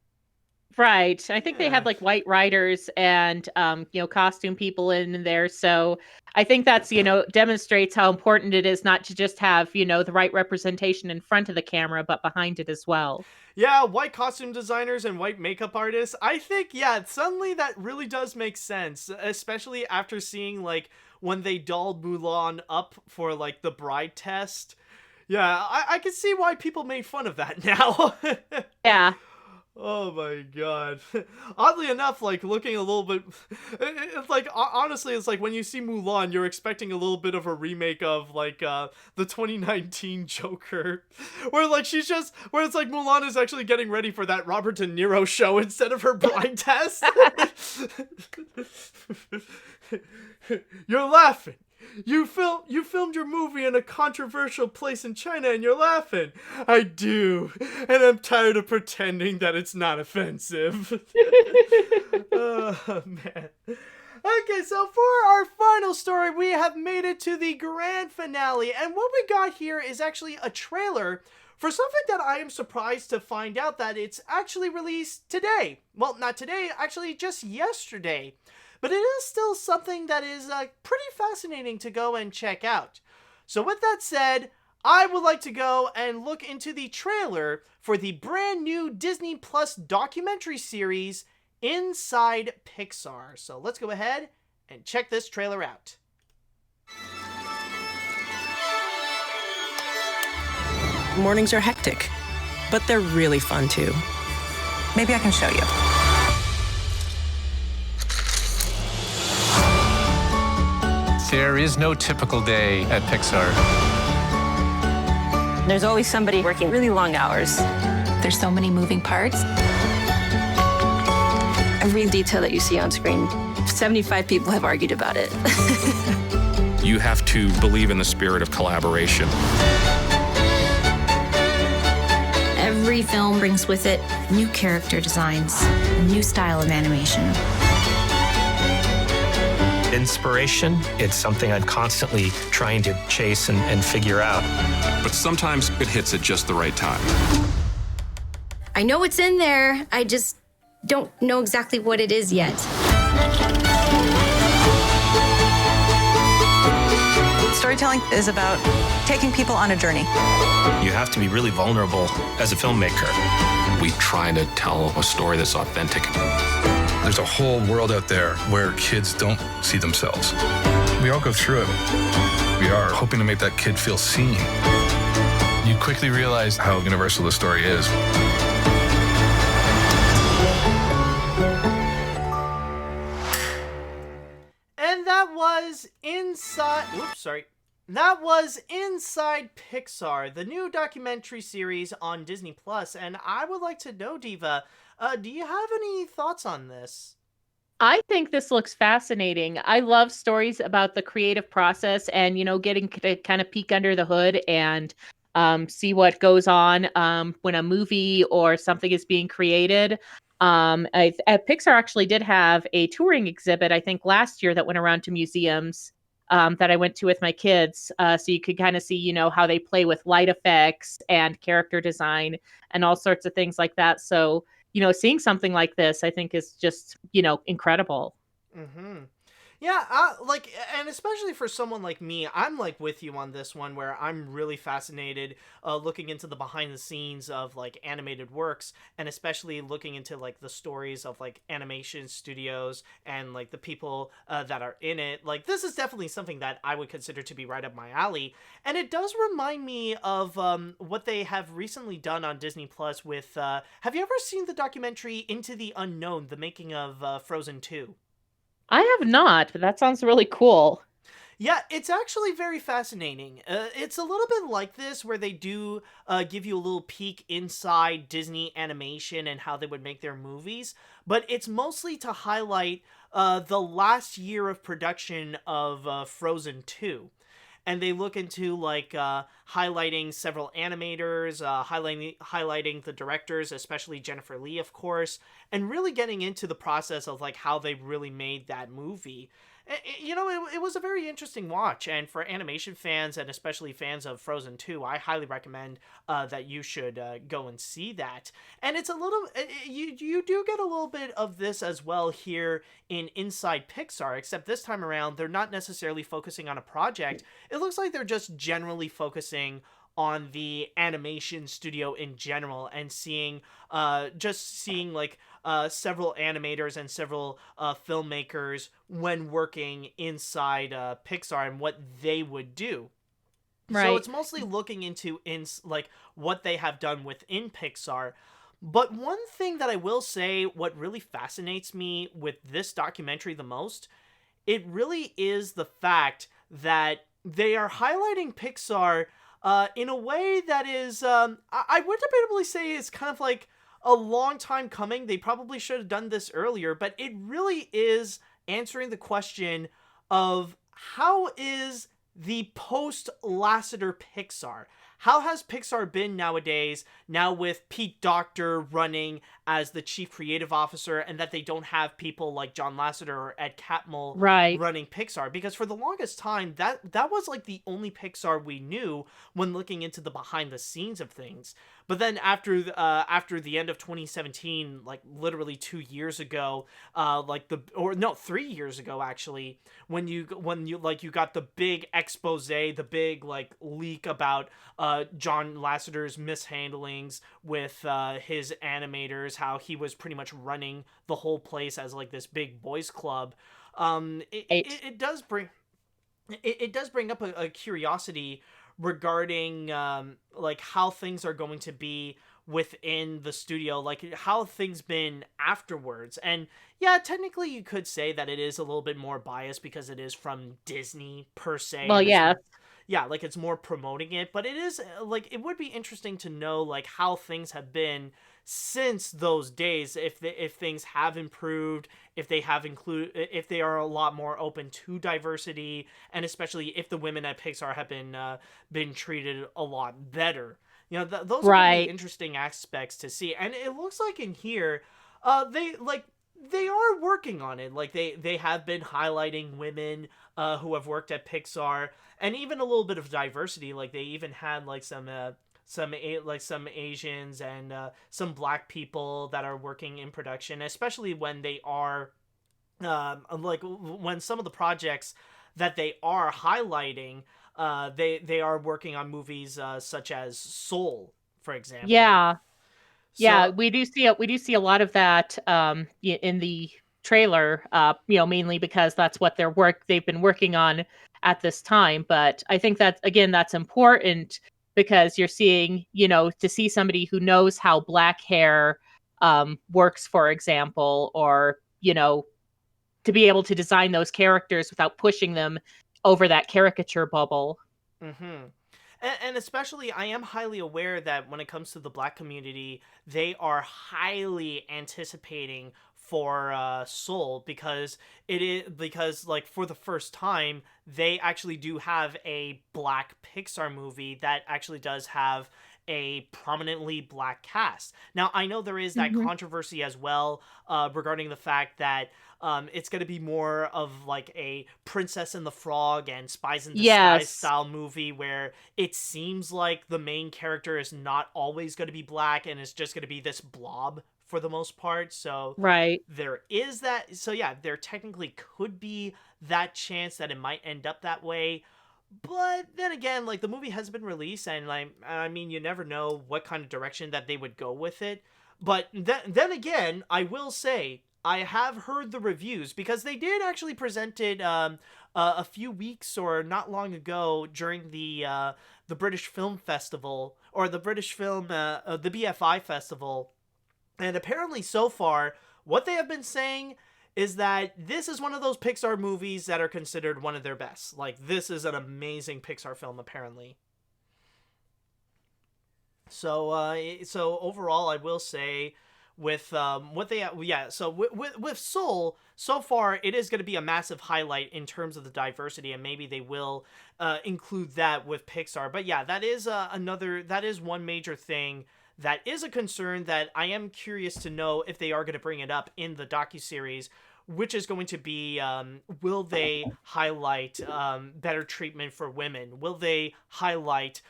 Right. I think they had Yeah. like white writers and costume people in there. So I think that's, demonstrates how important it is not to just have, the right representation in front of the camera, but behind it as well. Yeah, white costume designers and white makeup artists. I think, yeah, suddenly that really does make sense, especially after seeing, like, when they dolled Mulan up for, like, the bride test. Yeah, I can see why people made fun of that now. Yeah. Oh my god. Oddly enough, like looking a little bit it's like honestly it's like when you see Mulan you're expecting a little bit of a remake of like the 2019 Joker where like where it's like Mulan is actually getting ready for that Robert De Niro show instead of her blind test. You're laughing. You filmed your movie in a controversial place in China and you're laughing. I do. And I'm tired of pretending that it's not offensive. Oh man. Okay, so for our final story, we have made it to the grand finale, and what we got here is actually a trailer for something that I am surprised to find out that it's actually released today. Well, not today, actually just yesterday. But it is still something that is pretty fascinating to go and check out. So with that said, I would like to go and look into the trailer for the brand new Disney Plus documentary series, Inside Pixar. So let's go ahead and check this trailer out. Mornings are hectic, but they're really fun too. Maybe I can show you. There is no typical day at Pixar. There's always somebody working really long hours. There's so many moving parts. Every detail that you see on screen, 75 people have argued about it. You have to believe in the spirit of collaboration. Every film brings with it new character designs, a new style of animation. Inspiration, it's something I'm constantly trying to chase and figure out. But sometimes it hits at just the right time. I know it's in there, I just don't know exactly what it is yet. Storytelling is about taking people on a journey. You have to be really vulnerable as a filmmaker. We try to tell a story that's authentic. There's a whole world out there where kids don't see themselves. We all go through it. We are hoping to make that kid feel seen. You quickly realize how universal the story is. And that was That was Inside Pixar, the new documentary series on Disney Plus. And I would like to know, Diva, do you have any thoughts on this? I think this looks fascinating. I love stories about the creative process and, getting to kind of peek under the hood and see what goes on when a movie or something is being created. Pixar actually did have a touring exhibit, I think, last year that went around to museums that I went to with my kids. So you could kind of see, how they play with light effects and character design and all sorts of things like that. So, seeing something like this, I think is just, incredible. Mm-hmm. Yeah, and especially for someone like me, I'm like with you on this one, where I'm really fascinated looking into the behind the scenes of like animated works, and especially looking into like the stories of like animation studios and like the people that are in it. Like, this is definitely something that I would consider to be right up my alley, and it does remind me of what they have recently done on Disney Plus with. Have you ever seen the documentary Into the Unknown, the making of Frozen 2? I have not, but that sounds really cool. Yeah, it's actually very fascinating. It's a little bit like this, where they do give you a little peek inside Disney animation and how they would make their movies, but it's mostly to highlight the last year of production of Frozen 2. And they look into like highlighting several animators, highlighting the directors, especially Jennifer Lee, of course, and really getting into the process of like how they really made that movie. It was a very interesting watch, and for animation fans and especially fans of Frozen 2, I highly recommend that you should go and see that. And it's a little, you do get a little bit of this as well here in Inside Pixar, except this time around, they're not necessarily focusing on a project. It looks like they're just generally focusing on the animation studio in general, and seeing like several animators and several filmmakers when working inside Pixar and what they would do. Right. So it's mostly looking into like what they have done within Pixar. But one thing that I will say, what really fascinates me with this documentary the most, it really is the fact that they are highlighting Pixar in a way that is, I would debatably say is kind of like a long time coming. They probably should have done this earlier, but it really is answering the question of how is the post-Lasseter Pixar? How has Pixar been nowadays, now with Pete Docter running as the chief creative officer, and that they don't have people like John Lasseter or Ed Catmull running Pixar? Because for the longest time, that was like the only Pixar we knew when looking into the behind the scenes of things. But then after the end of 2017, like literally 2 years ago, 3 years ago actually, when you got the big expose, the big like leak about John Lasseter's mishandlings with his animators, how he was pretty much running the whole place as like this big boys club. It does bring up a curiosity regarding like how things are going to be within the studio, like how things been afterwards. And yeah, technically you could say that it is a little bit more biased because it is from Disney per se. Well, yeah. Yeah, like it's more promoting it, but it is like it would be interesting to know like how things have been since those days, if things have improved, if they are a lot more open to diversity, and especially if the women at Pixar have been treated a lot better. You know, those are really interesting aspects to see, and it looks like in here, they are working on it. Like they have been highlighting women who have worked at Pixar, and even a little bit of diversity. Like they even had like some Asians and some Black people that are working in production, especially when they are like when some of the projects that they are highlighting, they are working on movies such as Soul, for example. Yeah. Yeah, So, we do see a lot of that in the trailer, mainly because that's what they've been working on at this time. But I think that again, that's important because you're seeing, to see somebody who knows how black hair works, for example, or to be able to design those characters without pushing them over that caricature bubble. mm-hmm. And especially, I am highly aware that when it comes to the Black community, they are highly anticipating for Soul because like for the first time they actually do have a Black Pixar movie that actually does have a prominently Black cast. Now, I know there is that controversy as well regarding the fact that it's going to be more of like a Princess and the Frog and Spies in Disguise style movie where it seems like the main character is not always going to be Black and it's just going to be this blob for the most part. So there is that. So yeah, there technically could be that chance that it might end up that way. But then again, like the movie has been released, and I mean, you never know what kind of direction that they would go with it. But then again, I will say I have heard the reviews because they did actually present it a few weeks or not long ago during the British Film Festival or the British Film the BFI Festival, and apparently so far what they have been saying is that this is one of those Pixar movies that are considered one of their best. Like, this is an amazing Pixar film, apparently. So overall, I will say, with with Soul, so far, it is going to be a massive highlight in terms of the diversity, and maybe they will include that with Pixar. But yeah, that is one major thing that is a concern that I am curious to know if they are going to bring it up in the docuseries, which is going to be, will they highlight better treatment for women? Will they highlight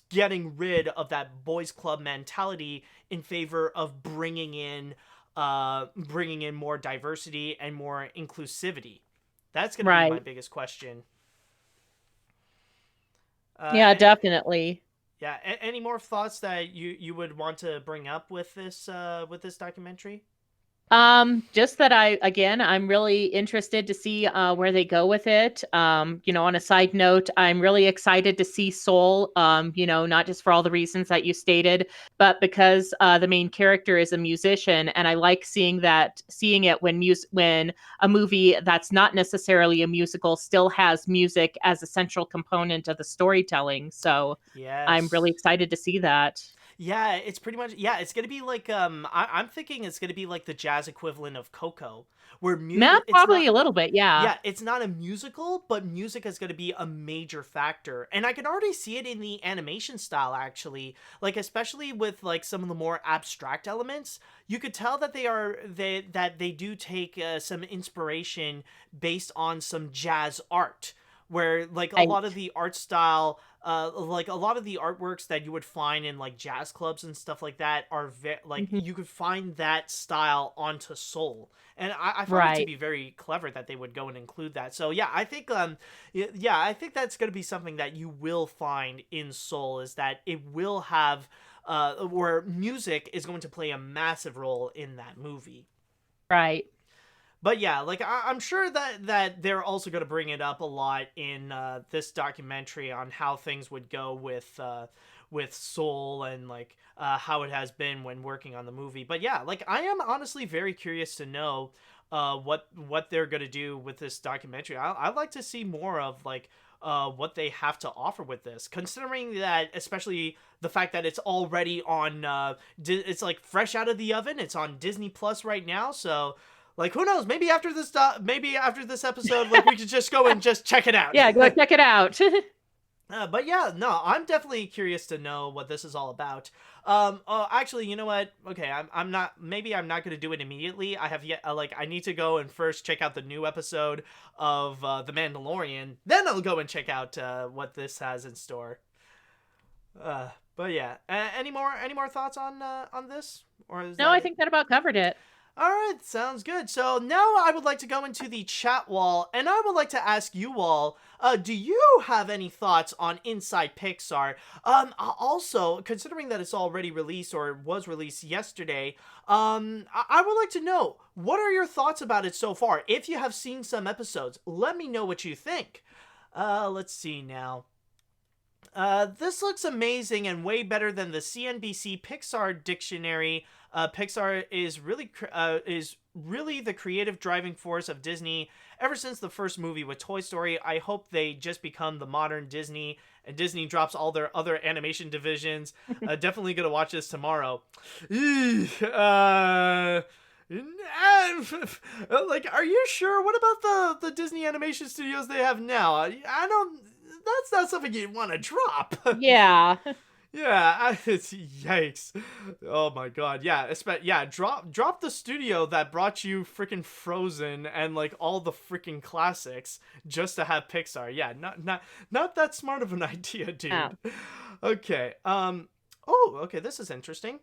getting rid of that boys club mentality in favor of bringing in more diversity and more inclusivity? That's going to be my biggest question. Yeah, definitely. Yeah. Any more thoughts that you would want to bring up with this documentary? Just that I'm really interested to see where they go with it. On a side note, I'm really excited to see Soul, not just for all the reasons that you stated, but because the main character is a musician, and I like seeing it when a movie that's not necessarily a musical still has music as a central component of the storytelling. So I'm really excited to see that. Yeah, it's pretty much, it's gonna be like I'm thinking it's gonna be like the jazz equivalent of Coco, where probably a little bit, yeah, it's not a musical, but music is gonna be a major factor, and I can already see it in the animation style actually, like especially with like some of the more abstract elements. You could tell that they do take some inspiration based on some jazz art, where like a Right. lot of the art style, like a lot of the artworks that you would find in like jazz clubs and stuff like that are like Mhm. you could find that style onto Soul, and I found it to Right. be very clever that they would go and include that. So yeah, I think yeah, I think that's going to be something that you will find in Soul, is that it will have where music is going to play a massive role in that movie. Right. But yeah, like I'm sure that they're also going to bring it up a lot in this documentary on how things would go with Soul and like how it has been when working on the movie. But yeah, like I am honestly very curious to know what they're going to do with this documentary. I'd like to see more of like what they have to offer with this, considering that, especially the fact that it's already on it's like fresh out of the oven. It's on Disney Plus right now, so like, who knows? Maybe after this episode, like we could just go and just check it out. Yeah, go check it out. But yeah, no, I'm definitely curious to know what this is all about. Actually, you know what? Okay, I'm not. Maybe I'm not gonna do it immediately. I have yet. Like, I need to go and first check out the new episode of The Mandalorian. Then I'll go and check out what this has in store. But yeah, any more thoughts on this? Or is No, that I it? think that about covered it. All right, sounds good. So now I would like to go into the chat wall, and I would like to ask you all, do you have any thoughts on Inside Pixar? Also, considering that it's already released or was released yesterday, I would like to know, what are your thoughts about it so far? If you have seen some episodes, let me know what you think. Let's see now. This looks amazing and way better than the CNBC Pixar dictionary. Pixar is really the creative driving force of Disney ever since the first movie with Toy Story. I hope they just become the modern Disney, and Disney drops all their other animation divisions. Definitely gonna watch this tomorrow. Like, are you sure? What about the Disney animation studios they have now? I don't. That's not something you'd want to drop. Yeah. Yeah, it's yikes. Oh my god. Yeah, yeah, drop the studio that brought you freaking Frozen and like all the freaking classics just to have Pixar. Yeah, not that smart of an idea, dude. Yeah. Okay. Okay, this is interesting.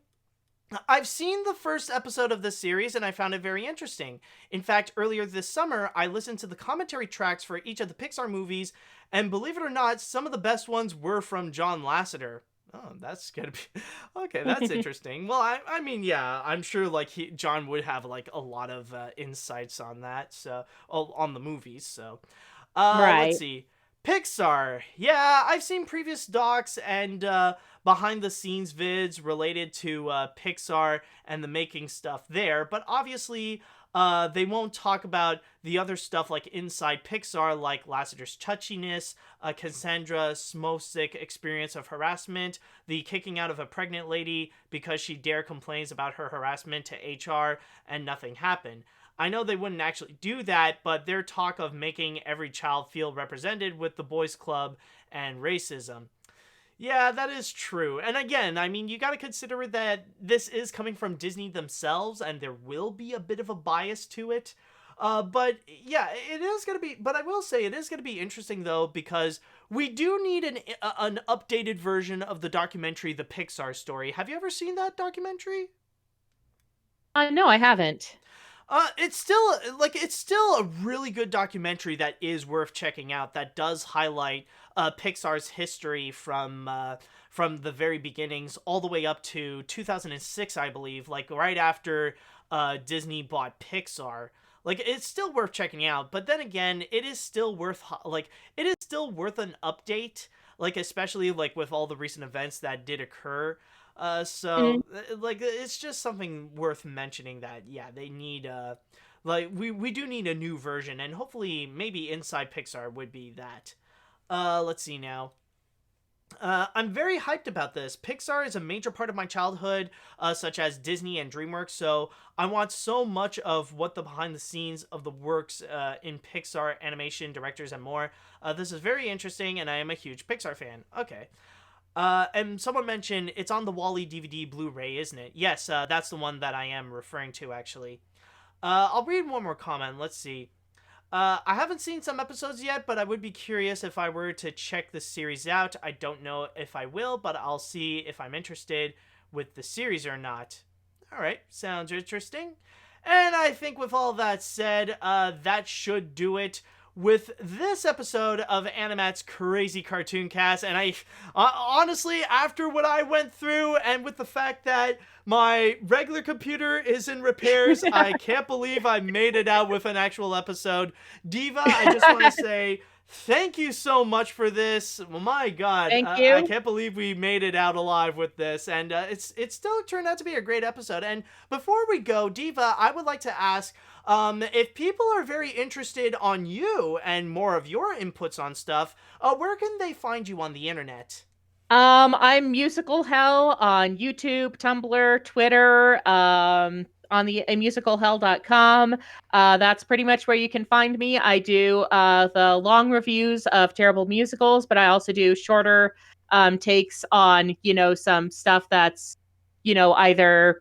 I've seen the first episode of this series and I found it very interesting. In fact, earlier this summer, I listened to the commentary tracks for each of the Pixar movies, and believe it or not, some of the best ones were from John Lasseter. Oh, that's gonna be okay. That's interesting. Well, I mean, yeah, I'm sure like John would have like a lot of insights on that. So, on the movies. So, Right. let's see. Pixar. Yeah, I've seen previous docs and behind the scenes vids related to Pixar and the making stuff there, but obviously they won't talk about the other stuff like Inside Pixar, like Lasseter's touchiness, Cassandra Smosic experience of harassment, the kicking out of a pregnant lady because she dare complains about her harassment to HR and nothing happened. I know they wouldn't actually do that, but their talk of making every child feel represented with the boys club and racism. Yeah, that is true. And again, I mean, you got to consider that this is coming from Disney themselves, and there will be a bit of a bias to it. But yeah, it is going to be, but I will say it is going to be interesting though, because we do need an updated version of the documentary, The Pixar Story. Have you ever seen that documentary? No, I haven't. It's still a really good documentary that is worth checking out, that does highlight Pixar's history from the very beginnings all the way up to 2006, I believe, like right after Disney bought Pixar. Like, it's still worth checking out, but then again, it is still worth an update, like especially like with all the recent events that did occur. Like, it's just something worth mentioning that, yeah, they need, like, we do need a new version, and hopefully maybe Inside Pixar would be that. Let's see now. I'm very hyped about this. Pixar is a major part of my childhood, such as Disney and DreamWorks, so I want so much of what the behind the scenes of the works in Pixar, animation, directors, and more. This is very interesting, and I am a huge Pixar fan. Okay. And someone mentioned it's on the Wall-E DVD Blu-ray, isn't it? Yes, that's the one that I am referring to, actually. I'll read one more comment. Let's see. I haven't seen some episodes yet, but I would be curious if I were to check the series out. I don't know if I will, but I'll see if I'm interested with the series or not. All right, sounds interesting. And I think with all that said, that should do it with this episode of AniMat's Crazy Cartoon Cast. And I honestly, after what I went through and with the fact that my regular computer is in repairs, I can't believe I made it out with an actual episode. Diva, I just want to say thank you so much for this. Well, my God, Thank you. I can't believe we made it out alive with this, and it still turned out to be a great episode. And before we go, Diva, I would like to ask, if people are very interested on you and more of your inputs on stuff, where can they find you on the internet? I'm Musical Hell on YouTube, Tumblr, Twitter, on the musicalhell.com. That's pretty much where you can find me. I do the long reviews of terrible musicals, but I also do shorter takes on, some stuff that's, either,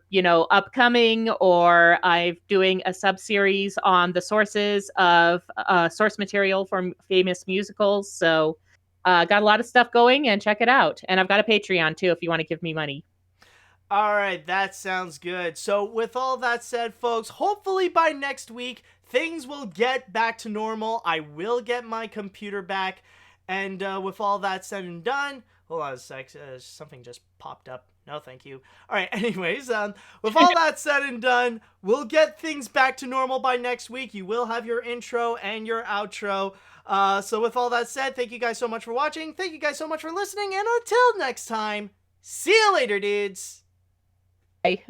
upcoming, or I'm doing a sub-series on the sources of source material from famous musicals. So got a lot of stuff going, and check it out. And I've got a Patreon too if you want to give me money. All right, that sounds good. So with all that said, folks, hopefully by next week, things will get back to normal. I will get my computer back. And with all that said and done, hold on a sec, something just popped up. No, thank you. All right, anyways, with all that said and done, we'll get things back to normal by next week. You will have your intro and your outro. So with all that said, thank you guys so much for watching. Thank you guys so much for listening. And until next time, see you later, dudes. Bye.